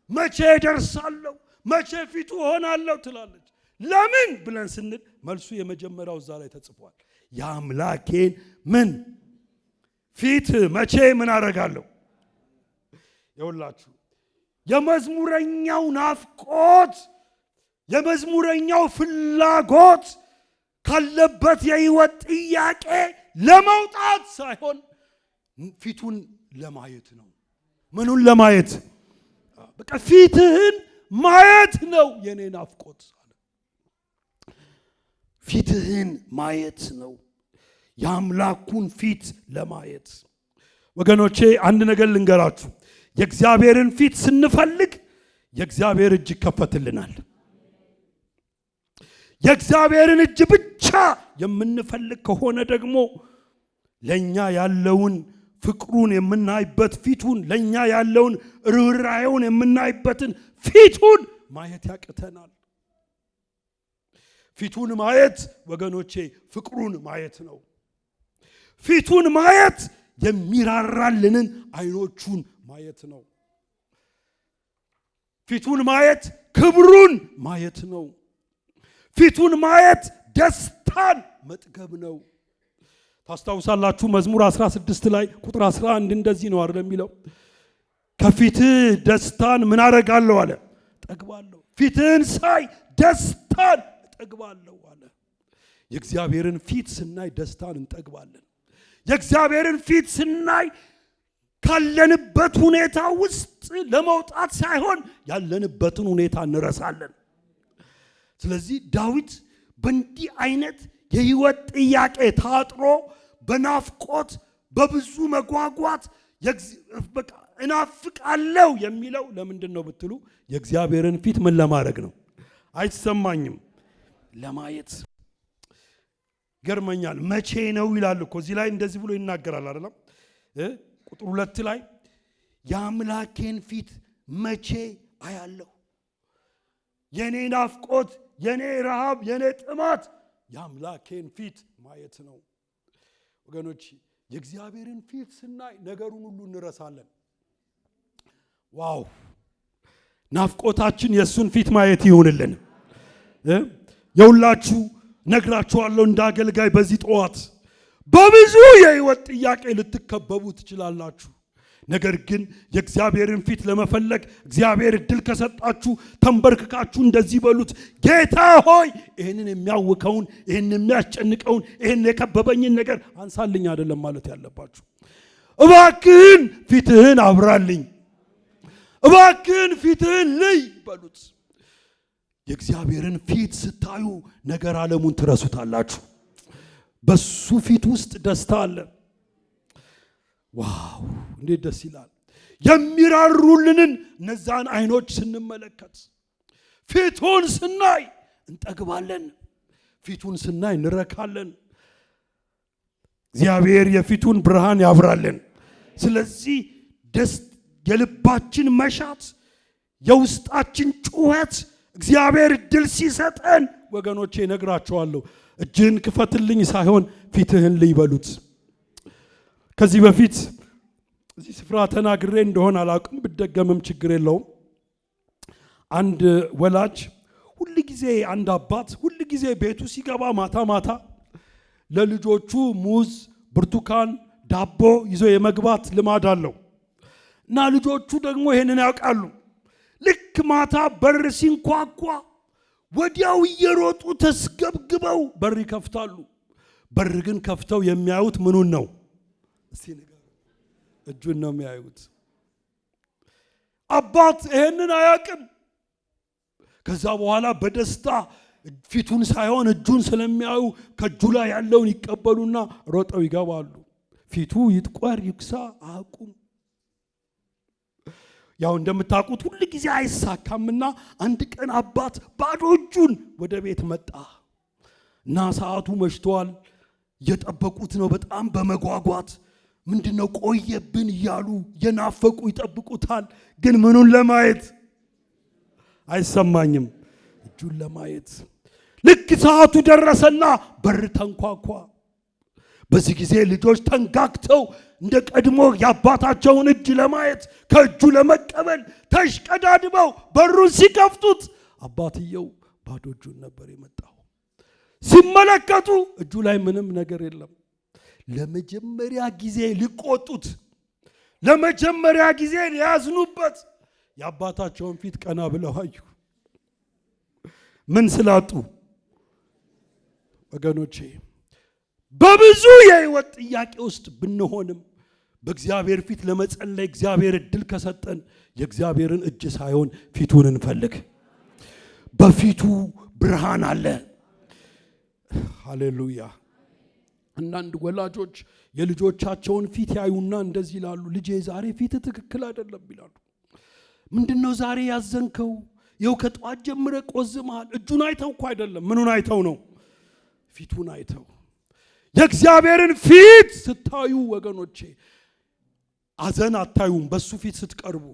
መቼ ደርሳለሁ? መቼ ፊቱ ሆናለሁ ትላለች። ለምን ብለን ስንል መልሱ የመጀመሪያው እዛ ላይ ተጽፏል። የአምላኬን ምን ፊት መቼ ምን አደርጋለሁ? ይኸውላችሁ የመዝሙረኛው ናፍቆት የመዝሙረኛው ፍላጎት ካለበት የህይወት ጥያቄ ለመውጣት ሳይሆን ፊቱን ለማየት ነው። ምኑን ለማየት? በቃ ፊትህን ማየት ነው የኔ ናፍቆት አለ። ፊትህን ማየት ነው፣ የአምላኩን ፊት ለማየት። ወገኖቼ አንድ ነገር ልንገራችሁ፣ የእግዚአብሔርን ፊት ስንፈልግ የእግዚአብሔር እጅ ይከፈትልናል። የእግዚአብሔርን እጅ ብቻ የምንፈልግ ከሆነ ደግሞ ለኛ ያለውን ፍቅሩን የምናይበት ፊቱን፣ ለኛ ያለውን ርኅራኄውን የምናይበትን ፊቱን ማየት ያቅተናል። ፊቱን ማየት ወገኖቼ ፍቅሩን ማየት ነው። ፊቱን ማየት የሚራራልንን አይኖቹን ማየት ነው። ፊቱን ማየት ክብሩን ማየት ነው። ፊቱን ማየት ደስታን መጥገብ ነው። ታስታውሳላችሁ መዝሙር 16 ላይ ቁጥር 11 እንደዚህ ነው አይደል የሚለው? ከፊትህ ደስታን ምን አደርጋለሁ አለ? ጠግባለሁ። ፊትህን ሳይ ደስታን እጠግባለሁ አለ። የእግዚአብሔርን ፊት ስናይ ደስታን እንጠግባለን። የእግዚአብሔርን ፊት ስናይ ካለንበት ሁኔታ ውስጥ ለመውጣት ሳይሆን ያለንበትን ሁኔታ እንረሳለን። ስለዚህ ዳዊት በእንዲህ አይነት የህይወት ጥያቄ ታጥሮ በናፍቆት በብዙ መጓጓት በቃ እናፍቃለሁ የሚለው ለምንድን ነው ብትሉ የእግዚአብሔርን ፊት ምን ለማድረግ ነው? አይሰማኝም ለማየት። ገርመኛል። መቼ ነው ይላል እኮ እዚህ ላይ እንደዚህ ብሎ ይናገራል አይደለም? ቁጥር 2 ላይ የአምላኬን ፊት መቼ አያለሁ? የኔ ናፍቆት፣ የኔ ረሃብ፣ የኔ ጥማት የአምላኬን ፊት ማየት ነው። ወገኖች የእግዚአብሔርን ፊት ስናይ ነገሩን ሁሉ እንረሳለን። ዋው! ናፍቆታችን የእሱን ፊት ማየት ይሁንልን። የሁላችሁ ነግራችኋለሁ እንደ አገልጋይ በዚህ ጠዋት በብዙ የህይወት ጥያቄ ልትከበቡ ትችላላችሁ። ነገር ግን የእግዚአብሔርን ፊት ለመፈለግ እግዚአብሔር እድል ከሰጣችሁ ተንበርክካችሁ እንደዚህ በሉት፣ ጌታ ሆይ ይህንን የሚያውከውን፣ ይህንን የሚያስጨንቀውን፣ ይህንን የከበበኝን ነገር አንሳልኝ አይደለም ማለት ያለባችሁ። እባክህን ፊትህን አብራልኝ፣ እባክህን ፊትህን ልይ በሉት። የእግዚአብሔርን ፊት ስታዩ ነገር ዓለሙን ትረሱታላችሁ። በሱ ፊት ውስጥ ደስታ አለ። ዋው እንዴት ደስ ይላል! የሚራሩልንን እነዛን አይኖች ስንመለከት ፊቱን ስናይ እንጠግባለን። ፊቱን ስናይ እንረካለን። እግዚአብሔር የፊቱን ብርሃን ያብራልን። ስለዚህ የልባችን መሻት፣ የውስጣችን ጩኸት እግዚአብሔር እድል ሲሰጠን ወገኖቼ ነግራቸዋለሁ፣ እጅህን ክፈትልኝ ሳይሆን ፊትህን ልይ በሉት። ከዚህ በፊት እዚህ ስፍራ ተናግሬ እንደሆነ አላውቅም፣ ብደገምም ችግር የለውም። አንድ ወላጅ ሁል ጊዜ፣ አንድ አባት ሁል ጊዜ ቤቱ ሲገባ ማታ ማታ ለልጆቹ ሙዝ፣ ብርቱካን፣ ዳቦ ይዞ የመግባት ልማድ አለው እና ልጆቹ ደግሞ ይሄንን ያውቃሉ። ልክ ማታ በር ሲንኳኳ ወዲያው እየሮጡ ተስገብግበው በር ይከፍታሉ። በር ግን ከፍተው የሚያዩት ምኑን ነው? እስቲ ንገሩ። እጁን ነው የሚያዩት። አባት ይሄንን አያውቅም። ከዛ በኋላ በደስታ ፊቱን ሳይሆን እጁን ስለሚያዩ ከእጁ ላይ ያለውን ይቀበሉና ሮጠው ይገባሉ። ፊቱ ይጥቆር ይክሳ አቁም። ያው እንደምታውቁት ሁሉ ጊዜ አይሳካምና አንድ ቀን አባት ባዶ እጁን ወደ ቤት መጣ እና ሰዓቱ መሽቷል። እየጠበቁት ነው በጣም በመጓጓት። ምንድነው ቆየብን እያሉ የናፈቁ ይጠብቁታል። ግን ምኑን ለማየት? አይሰማኝም፣ እጁን ለማየት። ልክ ሰዓቱ ደረሰና በር ተንኳኳ። በዚህ ጊዜ ልጆች ተንጋግተው እንደ ቀድሞ የአባታቸውን እጅ ለማየት ከእጁ ለመቀበል ተሽቀዳድመው በሩን ሲከፍቱት አባትየው ባዶ እጁን ነበር የመጣው። ሲመለከቱ እጁ ላይ ምንም ነገር የለም። ለመጀመሪያ ጊዜ ሊቆጡት፣ ለመጀመሪያ ጊዜ ሊያዝኑበት የአባታቸውን ፊት ቀና ብለው አዩ። ምን ስላጡ? ወገኖቼ በብዙ የህይወት ጥያቄ ውስጥ ብንሆንም በእግዚአብሔር ፊት ለመጸለይ እግዚአብሔር እድል ከሰጠን የእግዚአብሔርን እጅ ሳይሆን ፊቱን እንፈልግ። በፊቱ ብርሃን አለ። ሃሌሉያ። አንዳንድ ወላጆች የልጆቻቸውን ፊት ያዩና እንደዚህ ይላሉ፣ ልጄ ዛሬ ፊት ትክክል አይደለም ይላሉ። ምንድነው ዛሬ ያዘንከው? ይኸው ከጧት ጀምረ ቆዝመሃል። እጁን አይተው እኮ አይደለም። ምኑን አይተው ነው? ፊቱን አይተው። የእግዚአብሔርን ፊት ስታዩ ወገኖቼ አዘን አታዩም። በሱ ፊት ስትቀርቡ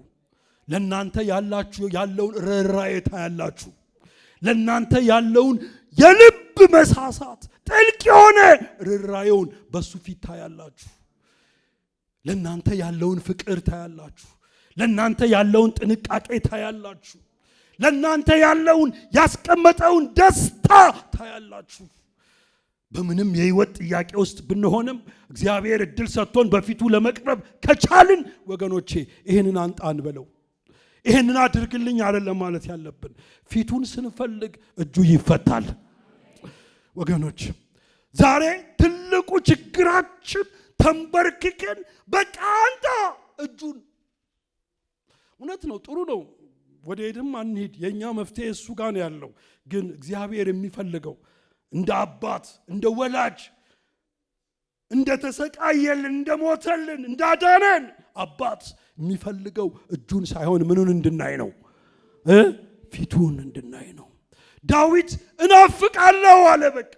ለናንተ ያለውን ርኅራኄ ታያላችሁ። ለናንተ ያለውን የልብ መሳሳት ጥልቅ የሆነ ርኅራኄውን በሱ ፊት ታያላችሁ። ለናንተ ያለውን ፍቅር ታያላችሁ። ለናንተ ያለውን ጥንቃቄ ታያላችሁ። ለናንተ ያለውን ያስቀመጠውን ደስታ ታያላችሁ። በምንም የህይወት ጥያቄ ውስጥ ብንሆንም እግዚአብሔር እድል ሰጥቶን በፊቱ ለመቅረብ ከቻልን ወገኖቼ ይሄንን አንጣን በለው፣ ይሄንን አድርግልኝ አይደለም ማለት ያለብን። ፊቱን ስንፈልግ እጁ ይፈታል። ወገኖች ዛሬ ትልቁ ችግራችን ተንበርክከን በቃ አንተ እጁን። እውነት ነው፣ ጥሩ ነው፣ ወደ ሄድም አንሄድ። የኛ መፍትሄ እሱ ጋር ነው ያለው። ግን እግዚአብሔር የሚፈልገው እንደ አባት እንደ ወላጅ እንደ ተሰቃየልን እንደ ሞተልን እንዳዳነን አባት የሚፈልገው እጁን ሳይሆን ምኑን እንድናይ ነው? ፊቱን እንድናይ ነው። ዳዊት እናፍቃለሁ አለ። በቃ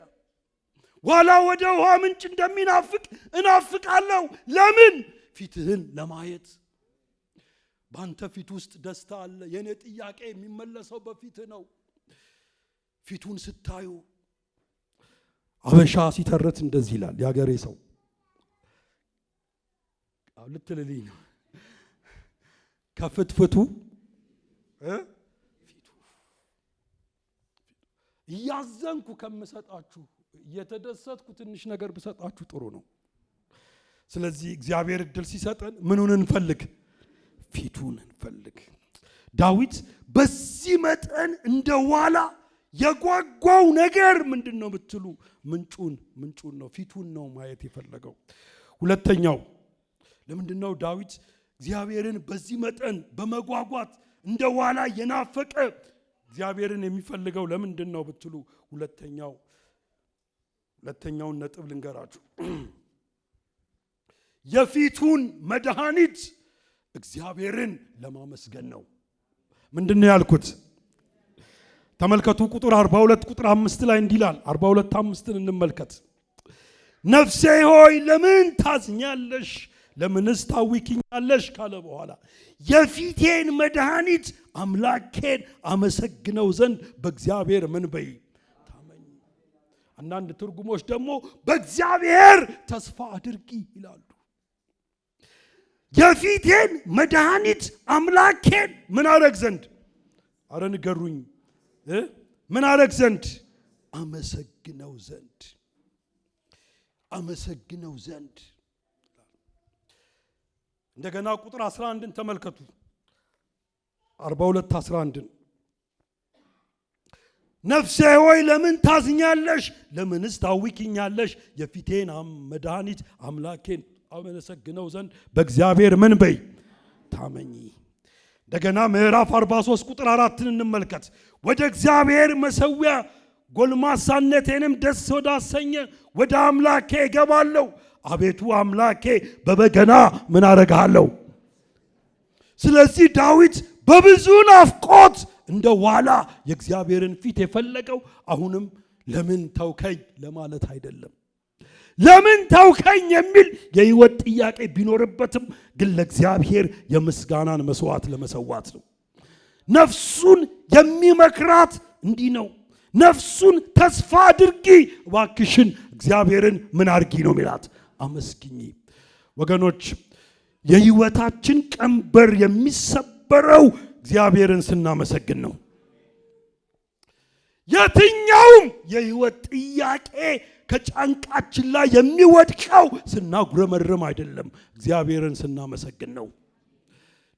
ዋላ ወደ ውሃ ምንጭ እንደሚናፍቅ እናፍቃለሁ። ለምን? ፊትህን ለማየት። ባንተ ፊት ውስጥ ደስታ አለ። የኔ ጥያቄ የሚመለሰው በፊትህ ነው። ፊቱን ስታዩ አበሻ ሲተረት እንደዚህ ይላል። ያገሬ ሰው ልትልልኝ ነው። ከፍትፍቱ ፊቱ። እያዘንኩ ከምሰጣችሁ እየተደሰትኩ ትንሽ ነገር ብሰጣችሁ ጥሩ ነው። ስለዚህ እግዚአብሔር እድል ሲሰጠን ምኑን እንፈልግ? ፊቱን እንፈልግ። ዳዊት በዚህ መጠን እንደ ዋላ የጓጓው ነገር ምንድነው ብትሉ ምንጩን ነው፣ ፊቱን ነው ማየት የፈለገው። ሁለተኛው ለምንድነው ዳዊት እግዚአብሔርን በዚህ መጠን በመጓጓት እንደ ዋላ የናፈቀ እግዚአብሔርን የሚፈልገው ለምንድነው ብትሉ ሁለተኛውን ነጥብ ልንገራችሁ። የፊቱን መድኃኒት እግዚአብሔርን ለማመስገን ነው። ምንድነው ያልኩት? ተመልከቱ ቁጥር 42 ቁጥር 5 ላይ እንዲላል። 42:5 እንመልከት። ነፍሴ ሆይ ለምን ታዝኛለሽ? ለምንስ ታዊኪኛለሽ? ካለ በኋላ የፊቴን መድኃኒት አምላኬን አመሰግነው ዘንድ በእግዚአብሔር ምን በይ ታመኝ። አንዳንድ ትርጉሞች ደግሞ በእግዚአብሔር ተስፋ አድርጊ ይላሉ። የፊቴን መድኃኒት አምላኬን ምን አረግ ዘንድ? አረ ንገሩኝ። ምን አረግ ዘንድ? አመሰግነው ዘንድ። እንደገና ቁጥር 11ን ተመልከቱ። 42:11 ነፍሴ ሆይ ለምን ታዝኛለሽ? ለምንስ ታዊኪኛለሽ? የፊቴን መድኃኒት አምላኬን አመሰግነው ዘንድ በእግዚአብሔር ምን በይ ታመኚ። እንደገና ምዕራፍ 43 ቁጥር 4ን እንመልከት። ወደ እግዚአብሔር መሠዊያ ጎልማሳነቴንም ደስ ወዳሰኘ ወደ አምላኬ እገባለሁ። አቤቱ አምላኬ በበገና ምን አረጋለሁ? ስለዚህ ዳዊት በብዙ ናፍቆት እንደ ዋላ የእግዚአብሔርን ፊት የፈለገው አሁንም ለምን ተውከኝ ለማለት አይደለም። ለምን ተውከኝ የሚል የህይወት ጥያቄ ቢኖርበትም ግን ለእግዚአብሔር የምስጋናን መስዋዕት ለመሰዋት ነው። ነፍሱን የሚመክራት እንዲህ ነው። ነፍሱን ተስፋ አድርጊ፣ እባክሽን እግዚአብሔርን ምን አድርጊ ነው ሚላት? አመስግኚ። ወገኖች የህይወታችን ቀንበር የሚሰበረው እግዚአብሔርን ስናመሰግን ነው። የትኛውም የህይወት ጥያቄ ከጫንቃችን ላይ የሚወድቀው ስናጉረመርም አይደለም፣ እግዚአብሔርን ስናመሰግን ነው።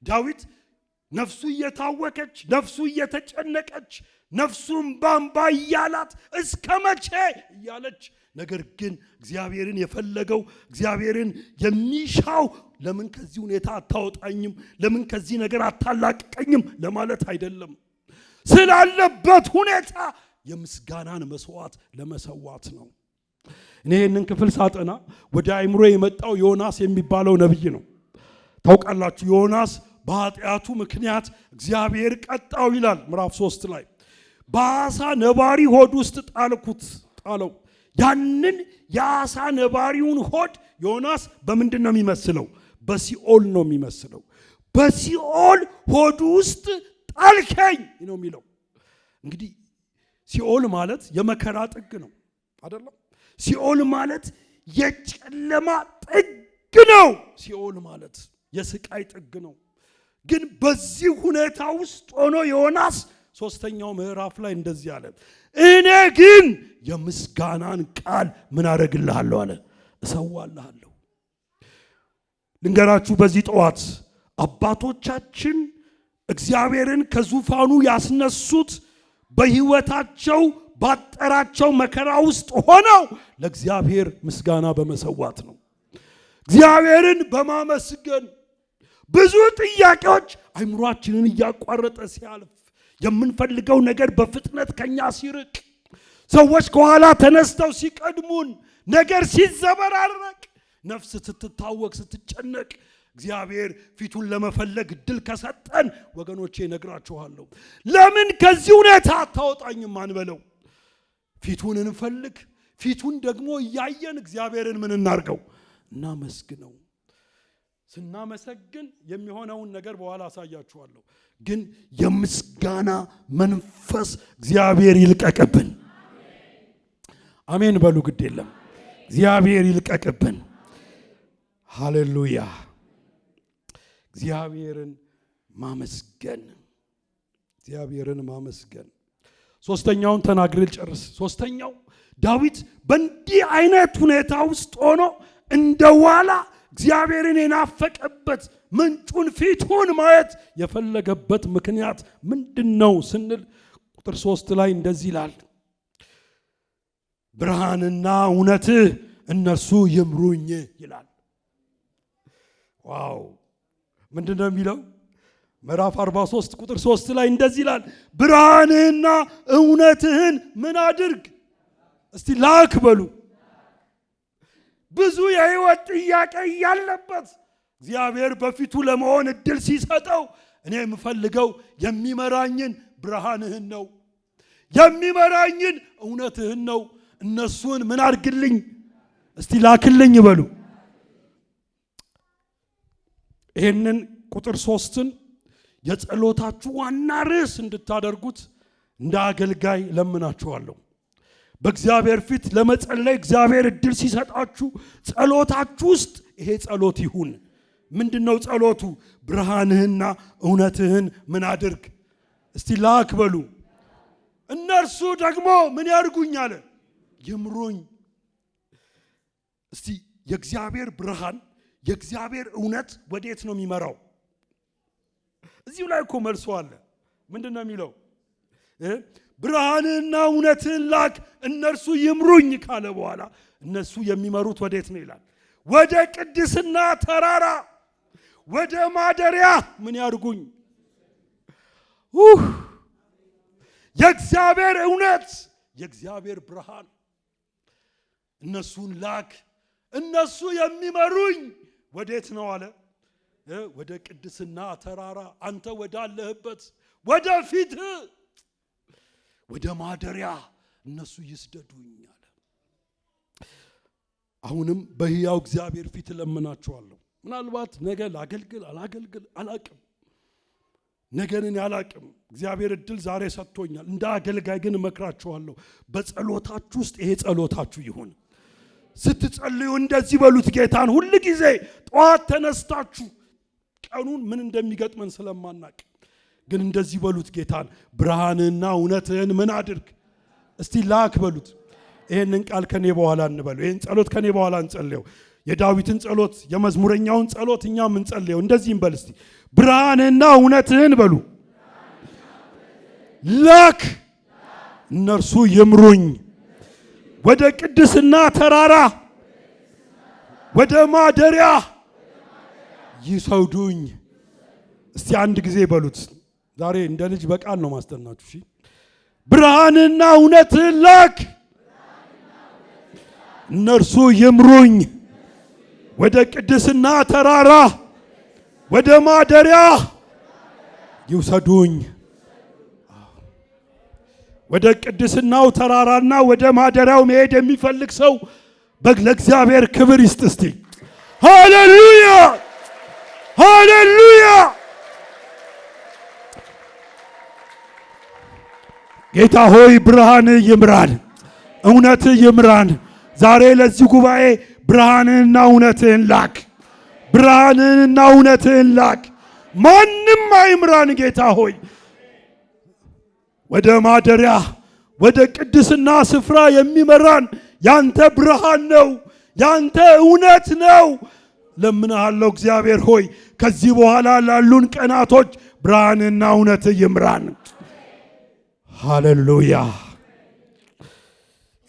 ዳዊት ነፍሱ እየታወከች፣ ነፍሱ እየተጨነቀች፣ ነፍሱም ባምባ እያላት እስከ መቼ እያለች፣ ነገር ግን እግዚአብሔርን የፈለገው እግዚአብሔርን የሚሻው ለምን ከዚህ ሁኔታ አታወጣኝም፣ ለምን ከዚህ ነገር አታላቅቀኝም ለማለት አይደለም፣ ስላለበት ሁኔታ የምስጋናን መስዋዕት ለመሰዋት ነው። እኔ ይህንን ክፍል ሳጠና ወደ አእምሮ የመጣው ዮናስ የሚባለው ነቢይ ነው። ታውቃላችሁ፣ ዮናስ በኃጢአቱ ምክንያት እግዚአብሔር ቀጣው ይላል ምዕራፍ 3 ላይ። በአሳ ነባሪ ሆድ ውስጥ ጣለው። ያንን የአሳ ነባሪውን ሆድ ዮናስ በምንድን ነው የሚመስለው? በሲኦል ነው የሚመስለው። በሲኦል ሆድ ውስጥ ጣልከኝ ነው የሚለው። እንግዲህ ሲኦል ማለት የመከራ ጥግ ነው አይደለም? ሲኦል ማለት የጨለማ ጥግ ነው። ሲኦል ማለት የስቃይ ጥግ ነው። ግን በዚህ ሁኔታ ውስጥ ሆኖ ዮናስ ሶስተኛው ምዕራፍ ላይ እንደዚህ አለ፣ እኔ ግን የምስጋናን ቃል ምን አደርግልሃለሁ አለ፣ እሰዋልሃለሁ። ልንገራችሁ፣ በዚህ ጠዋት አባቶቻችን እግዚአብሔርን ከዙፋኑ ያስነሱት በሕይወታቸው ባጠራቸው መከራ ውስጥ ሆነው ለእግዚአብሔር ምስጋና በመሰዋት ነው። እግዚአብሔርን በማመስገን ብዙ ጥያቄዎች አይምሯችንን እያቋረጠ ሲያልፍ፣ የምንፈልገው ነገር በፍጥነት ከኛ ሲርቅ፣ ሰዎች ከኋላ ተነስተው ሲቀድሙን፣ ነገር ሲዘበራረቅ፣ ነፍስ ስትታወቅ ስትጨነቅ፣ እግዚአብሔር ፊቱን ለመፈለግ እድል ከሰጠን ወገኖቼ ነግራችኋለሁ፣ ለምን ከዚህ ሁኔታ አታወጣኝም አንበለው። ፊቱን እንፈልግ። ፊቱን ደግሞ እያየን እግዚአብሔርን ምን እናርገው? እናመስግነው። ስናመሰግን የሚሆነውን ነገር በኋላ አሳያችኋለሁ። ግን የምስጋና መንፈስ እግዚአብሔር ይልቀቅብን። አሜን በሉ። ግድ የለም እግዚአብሔር ይልቀቅብን። ሃሌሉያ። እግዚአብሔርን ማመስገን፣ እግዚአብሔርን ማመስገን። ሶስተኛውን ተናግሬ ልጨርስ። ሶስተኛው ዳዊት በእንዲህ አይነት ሁኔታ ውስጥ ሆኖ እንደዋላ እግዚአብሔርን የናፈቀበት ምንጩን ፊቱን ማየት የፈለገበት ምክንያት ምንድነው ስንል ቁጥር 3 ላይ እንደዚህ ይላል፣ ብርሃንና እውነትህ እነርሱ ይምሩኝ ይላል። ዋው! ምንድነው የሚለው? ምዕራፍ 43 ቁጥር 3 ላይ እንደዚህ ይላል፣ ብርሃንህና እውነትህን ምን አድርግ? እስቲ ላክ በሉ። ብዙ የህይወት ጥያቄ ያለበት እግዚአብሔር በፊቱ ለመሆን እድል ሲሰጠው፣ እኔ የምፈልገው የሚመራኝን ብርሃንህን ነው፣ የሚመራኝን እውነትህን ነው። እነሱን ምን አድርግልኝ? እስቲ ላክልኝ በሉ። ይህንን ቁጥር 3ን የጸሎታችሁ ዋና ርዕስ እንድታደርጉት እንደ አገልጋይ ለምናችኋለሁ። በእግዚአብሔር ፊት ለመጸለይ እግዚአብሔር እድል ሲሰጣችሁ ጸሎታችሁ ውስጥ ይሄ ጸሎት ይሁን። ምንድነው ጸሎቱ? ብርሃንህና እውነትህን ምን አድርግ? እስቲ ላክ በሉ። እነርሱ ደግሞ ምን ያድርጉኝ አለ? ይምሩኝ። እስቲ የእግዚአብሔር ብርሃን የእግዚአብሔር እውነት ወዴት ነው የሚመራው? እዚሁ ላይ እኮ መልሶ አለ። ምንድነው የሚለው? ብርሃንና እውነትን ላክ እነርሱ ይምሩኝ ካለ በኋላ እነሱ የሚመሩት ወዴት ነው ይላል? ወደ ቅድስና ተራራ፣ ወደ ማደሪያ ምን ያድርጉኝ? የእግዚአብሔር እውነት የእግዚአብሔር ብርሃን እነሱን ላክ። እነሱ የሚመሩኝ ወዴት ነው አለ? ወደ ቅድስና ተራራ፣ አንተ ወዳለህበት ወደ ፊት ወደ ማደሪያ እነሱ ይስደዱኝ አለ። አሁንም በሕያው እግዚአብሔር ፊት ለምናችኋለሁ። ምናልባት ነገ ላገልግል አላገልግል አላቅም፣ ነገርን ያላቅም። እግዚአብሔር እድል ዛሬ ሰጥቶኛል። እንደ አገልጋይ ግን እመክራችኋለሁ፣ በጸሎታችሁ ውስጥ ይሄ ጸሎታችሁ ይሁን። ስትጸልዩ እንደዚህ በሉት ጌታን። ሁል ጊዜ ጠዋት ተነስታችሁ ቀኑን ምን እንደሚገጥመን ስለማናቅ ግን እንደዚህ በሉት ጌታን፣ ብርሃንና እውነትህን ምን አድርግ? እስቲ ላክ በሉት። ይሄንን ቃል ከኔ በኋላ እንበለው። ይሄን ጸሎት ከኔ በኋላ እንጸልየው። የዳዊትን ጸሎት የመዝሙረኛውን ጸሎት እኛም እንጸልየው። እንደዚህ እንበል እስቲ። ብርሃንና እውነትህን በሉ ላክ፣ እነርሱ ይምሩኝ ወደ ቅድስና ተራራ ወደ ማደሪያ ይሰውዱኝ። እስቲ አንድ ጊዜ በሉት። ዛሬ እንደ ልጅ በቃል ነው ማስተናችሁ። እሺ ብርሃንና እውነትህን ላክ፣ እነርሱ ይምሩኝ ወደ ቅድስና ተራራ ወደ ማደሪያ ይውሰዱኝ። ወደ ቅድስናው ተራራና ወደ ማደሪያው መሄድ የሚፈልግ ሰው ለእግዚአብሔር ክብር ይስጥ እስቲ። ሃሌሉያ ሃሌሉያ። ጌታ ሆይ ብርሃን ይምራን፣ እውነት ይምራን። ዛሬ ለዚህ ጉባኤ ብርሃንንና እውነትህን ላክ፣ ብርሃንንና እውነትህን ላክ። ማንም አይምራን ጌታ ሆይ ወደ ማደሪያ ወደ ቅድስና ስፍራ የሚመራን ያንተ ብርሃን ነው፣ ያንተ እውነት ነው። ለምንሃለው እግዚአብሔር ሆይ ከዚህ በኋላ ላሉን ቀናቶች ብርሃንና እውነት ይምራን። ሃሌሉያ።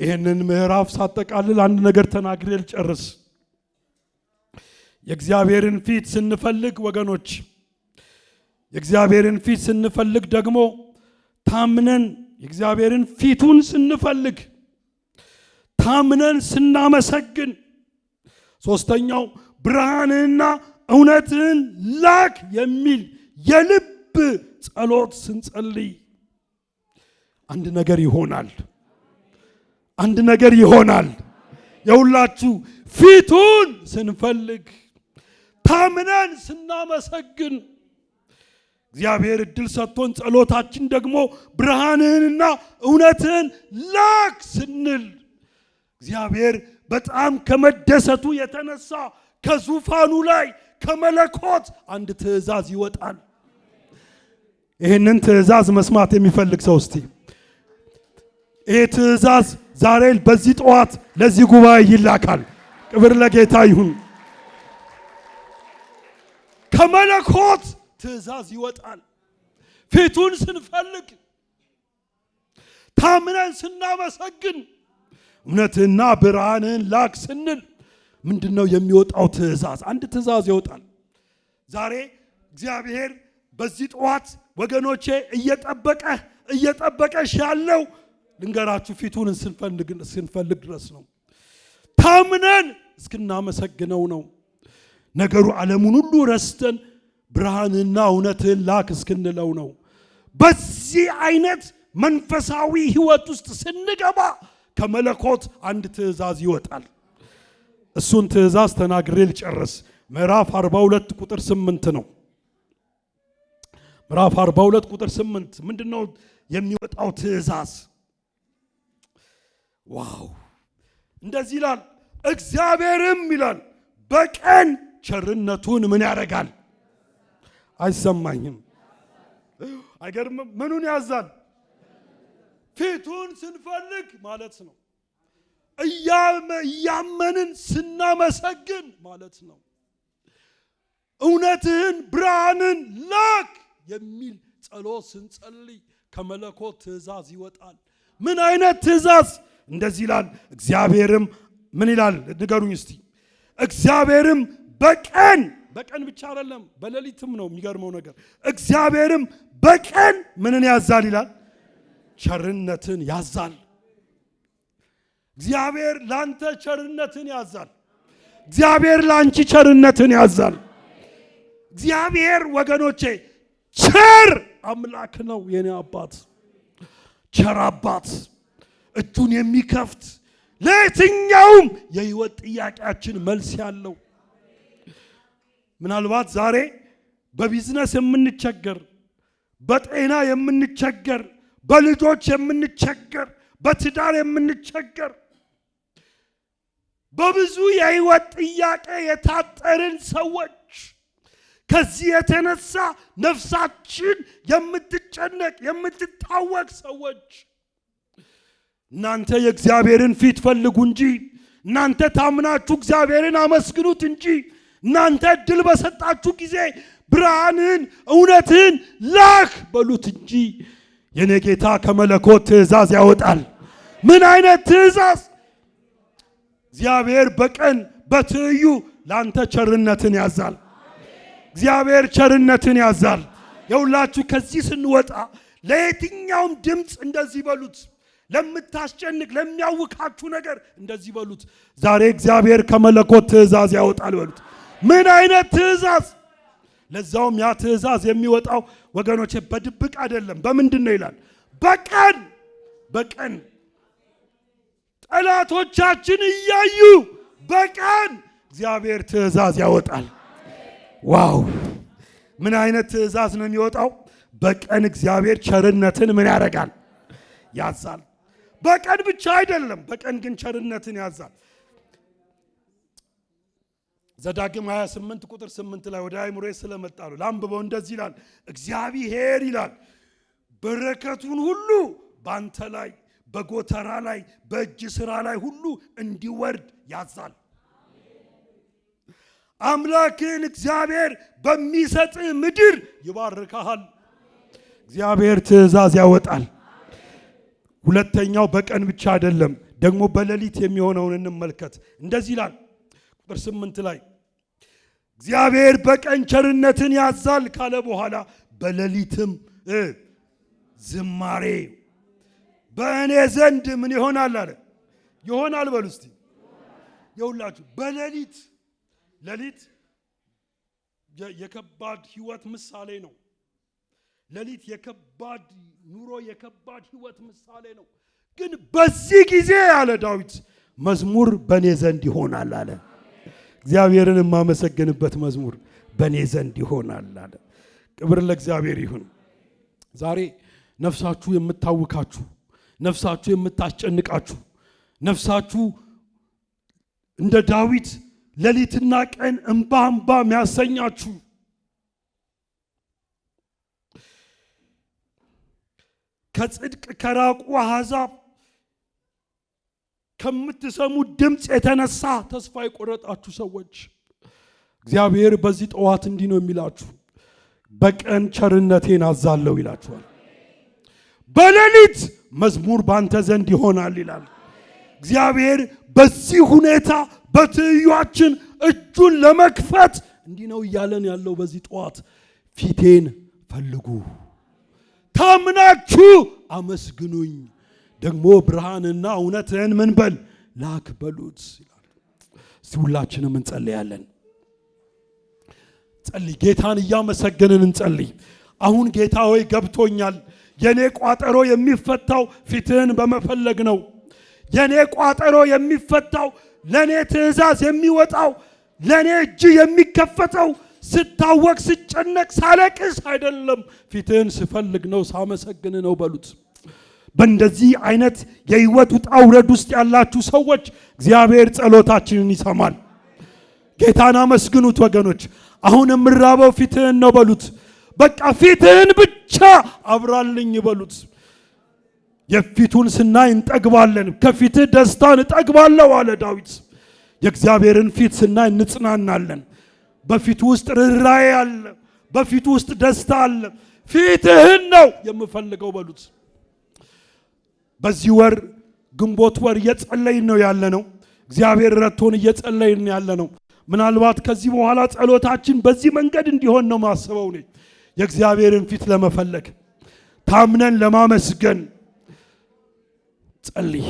ይህንን ምዕራፍ ሳጠቃልል አንድ ነገር ተናግሬ ልጨርስ። የእግዚአብሔርን ፊት ስንፈልግ ወገኖች፣ የእግዚአብሔርን ፊት ስንፈልግ ደግሞ ታምነን የእግዚአብሔርን ፊቱን ስንፈልግ ታምነን ስናመሰግን፣ ሶስተኛው ብርሃንና እውነትን ላክ የሚል የልብ ጸሎት ስንጸልይ አንድ ነገር ይሆናል። አንድ ነገር ይሆናል። የሁላችሁ ፊቱን ስንፈልግ ታምነን ስናመሰግን እግዚአብሔር እድል ሰጥቶን ጸሎታችን ደግሞ ብርሃንህንና እውነትህን ላክ ስንል እግዚአብሔር በጣም ከመደሰቱ የተነሳ ከዙፋኑ ላይ ከመለኮት አንድ ትእዛዝ ይወጣል። ይህንን ትእዛዝ መስማት የሚፈልግ ሰው እስቲ ይህ ትእዛዝ ዛሬ በዚህ ጠዋት ለዚህ ጉባኤ ይላካል። ክብር ለጌታ ይሁን። ከመለኮት ትእዛዝ ይወጣል። ፊቱን ስንፈልግ ታምነን ስናመሰግን እውነትና ብርሃንን ላክ ስንል ምንድነው የሚወጣው ትእዛዝ? አንድ ትእዛዝ ይወጣል። ዛሬ እግዚአብሔር በዚህ ጠዋት ወገኖቼ እየጠበቀሽ ያለው ልንገራችሁ ፊቱን ስንፈልግ ድረስ ነው። ታምነን እስክናመሰግነው ነው። ነገሩ ዓለሙን ሁሉ ረስተን ብርሃንና እውነትን ላክ እስክንለው ነው። በዚህ አይነት መንፈሳዊ ህይወት ውስጥ ስንገባ ከመለኮት አንድ ትእዛዝ ይወጣል። እሱን ትእዛዝ ተናግሬ ልጨርስ። ምዕራፍ 42 ቁጥር 8 ነው። ምዕራፍ 42 ቁጥር 8 ምንድነው የሚወጣው ትእዛዝ? ዋው! እንደዚህ ይላል፣ እግዚአብሔርም ይላል በቀን ቸርነቱን ምን ያደርጋል? አይሰማኝም። አይገርምም? ምኑን ያዛል? ፊቱን ስንፈልግ ማለት ነው። እያመንን ስናመሰግን ማለት ነው። እውነትህን ብርሃንን ላክ የሚል ጸሎት ስንጸልይ ከመለኮት ትእዛዝ ይወጣል። ምን አይነት ትእዛዝ? እንደዚህ ይላል፣ እግዚአብሔርም ምን ይላል ንገሩኝ እስቲ። እግዚአብሔርም በቀን ብቻ አይደለም በሌሊትም ነው። የሚገርመው ነገር እግዚአብሔርም በቀን ምንን ያዛል ይላል? ቸርነትን ያዛል። እግዚአብሔር ላንተ ቸርነትን ያዛል። እግዚአብሔር ላንቺ ቸርነትን ያዛል። እግዚአብሔር ወገኖቼ ቸር አምላክ ነው። የኔ አባት ቸር አባት፣ እጁን የሚከፍት ለየትኛውም የህይወት ጥያቄያችን መልስ ያለው። ምናልባት ዛሬ በቢዝነስ የምንቸገር፣ በጤና የምንቸገር፣ በልጆች የምንቸገር፣ በትዳር የምንቸገር፣ በብዙ የህይወት ጥያቄ የታጠርን ሰዎች፣ ከዚህ የተነሳ ነፍሳችን የምትጨነቅ የምትታወቅ ሰዎች፣ እናንተ የእግዚአብሔርን ፊት ፈልጉ እንጂ እናንተ ታምናችሁ እግዚአብሔርን አመስግኑት እንጂ እናንተ እድል በሰጣችሁ ጊዜ ብርሃንን እውነትን ላክ በሉት እንጂ። የኔ ጌታ ከመለኮት ትእዛዝ ያወጣል። ምን አይነት ትእዛዝ? እግዚአብሔር በቀን በትይዩ ላንተ ቸርነትን ያዛል። እግዚአብሔር ቸርነትን ያዛል። የሁላችሁ ከዚህ ስንወጣ ለየትኛውም ድምፅ እንደዚህ በሉት። ለምታስጨንቅ ለሚያውካችሁ ነገር እንደዚህ በሉት። ዛሬ እግዚአብሔር ከመለኮት ትእዛዝ ያወጣል በሉት። ምን አይነት ትእዛዝ? ለዛውም ያ ትእዛዝ የሚወጣው ወገኖቼ በድብቅ አይደለም። በምንድን ነው ይላል? በቀን በቀን ጠላቶቻችን እያዩ በቀን እግዚአብሔር ትእዛዝ ያወጣል። ዋው! ምን አይነት ትእዛዝ ነው የሚወጣው? በቀን እግዚአብሔር ቸርነትን ምን ያደርጋል? ያዛል። በቀን ብቻ አይደለም፣ በቀን ግን ቸርነትን ያዛል። ዘዳግም 28 ቁጥር 8 ላይ ወደ አይምሮዬ ስለመጣ ነው ላንብበው። እንደዚህ ይላል፣ እግዚአብሔር ይላል በረከቱን ሁሉ ባንተ ላይ በጎተራ ላይ በእጅ ሥራ ላይ ሁሉ እንዲወርድ ያዛል። አምላክን እግዚአብሔር በሚሰጥ ምድር ይባርካል። እግዚአብሔር ትእዛዝ ያወጣል። ሁለተኛው በቀን ብቻ አይደለም፣ ደግሞ በሌሊት የሚሆነውን እንመልከት። እንደዚህ ይላል ቁጥር 8 ላይ እግዚአብሔር በቀን ቸርነትን ያዛል ካለ በኋላ በሌሊትም ዝማሬ በእኔ ዘንድ ምን ይሆናል አለ። ይሆናል በሉ እስቲ። የሁላችሁ በሌሊት ሌሊት የከባድ ህይወት ምሳሌ ነው። ሌሊት የከባድ ኑሮ የከባድ ህይወት ምሳሌ ነው። ግን በዚህ ጊዜ አለ ዳዊት መዝሙር በኔ ዘንድ ይሆናል አለ። እግዚአብሔርን የማመሰግንበት መዝሙር በኔ ዘንድ ይሆናል አለ። ክብር ለእግዚአብሔር ይሁን። ዛሬ ነፍሳችሁ የምታውካችሁ፣ ነፍሳችሁ የምታስጨንቃችሁ፣ ነፍሳችሁ እንደ ዳዊት ሌሊትና ቀን እንባ እንባ የሚያሰኛችሁ ከጽድቅ ከራቁ አሕዛብ ከምትሰሙ ድምፅ የተነሳ ተስፋ የቆረጣችሁ ሰዎች እግዚአብሔር በዚህ ጠዋት እንዲህ ነው የሚላችሁ፣ በቀን ቸርነቴን አዛለሁ ይላችኋል። በሌሊት መዝሙር ባንተ ዘንድ ይሆናል ይላል እግዚአብሔር። በዚህ ሁኔታ በትዕዩአችን እጁን ለመክፈት እንዲህ ነው እያለን ያለው። በዚህ ጠዋት ፊቴን ፈልጉ፣ ታምናችሁ አመስግኑኝ፣ ደግሞ ብርሃንና እውነትን ምን በል ላክ በሉት ይላል። እስቲ ሁላችንም እንጸልያለን። ጸልይ፣ ጌታን እያመሰገንን እንጸልይ። አሁን ጌታ ሆይ ገብቶኛል፣ የኔ ቋጠሮ የሚፈታው ፊትህን በመፈለግ ነው። የኔ ቋጠሮ የሚፈታው ለኔ ትእዛዝ የሚወጣው ለኔ እጅ የሚከፈተው ስታወቅ ስጨነቅ ሳለቅስ አይደለም፣ ፊትህን ስፈልግ ነው፣ ሳመሰግን ነው በሉት። በእንደዚህ አይነት የህይወት ውጣ ውረድ ውስጥ ያላችሁ ሰዎች እግዚአብሔር ጸሎታችንን ይሰማል። ጌታን አመስግኑት ወገኖች። አሁን የምራበው ፊትህን ነው በሉት። በቃ ፊትህን ብቻ አብራልኝ በሉት። የፊቱን ስናይ እንጠግባለን። ከፊትህ ደስታን እጠግባለሁ አለ ዳዊት። የእግዚአብሔርን ፊት ስናይ እንጽናናለን። በፊቱ ውስጥ ርኅራኄ አለ፣ በፊቱ ውስጥ ደስታ አለ። ፊትህን ነው የምፈልገው በሉት። በዚህ ወር ግንቦት ወር እየጸለይን ነው ያለ ነው። እግዚአብሔር ረድቶን እየጸለይን ያለ ነው። ምናልባት ከዚህ በኋላ ጸሎታችን በዚህ መንገድ እንዲሆን ነው ማስበው ነኝ። የእግዚአብሔርን ፊት ለመፈለግ ታምነን ለማመስገን ጸልይ።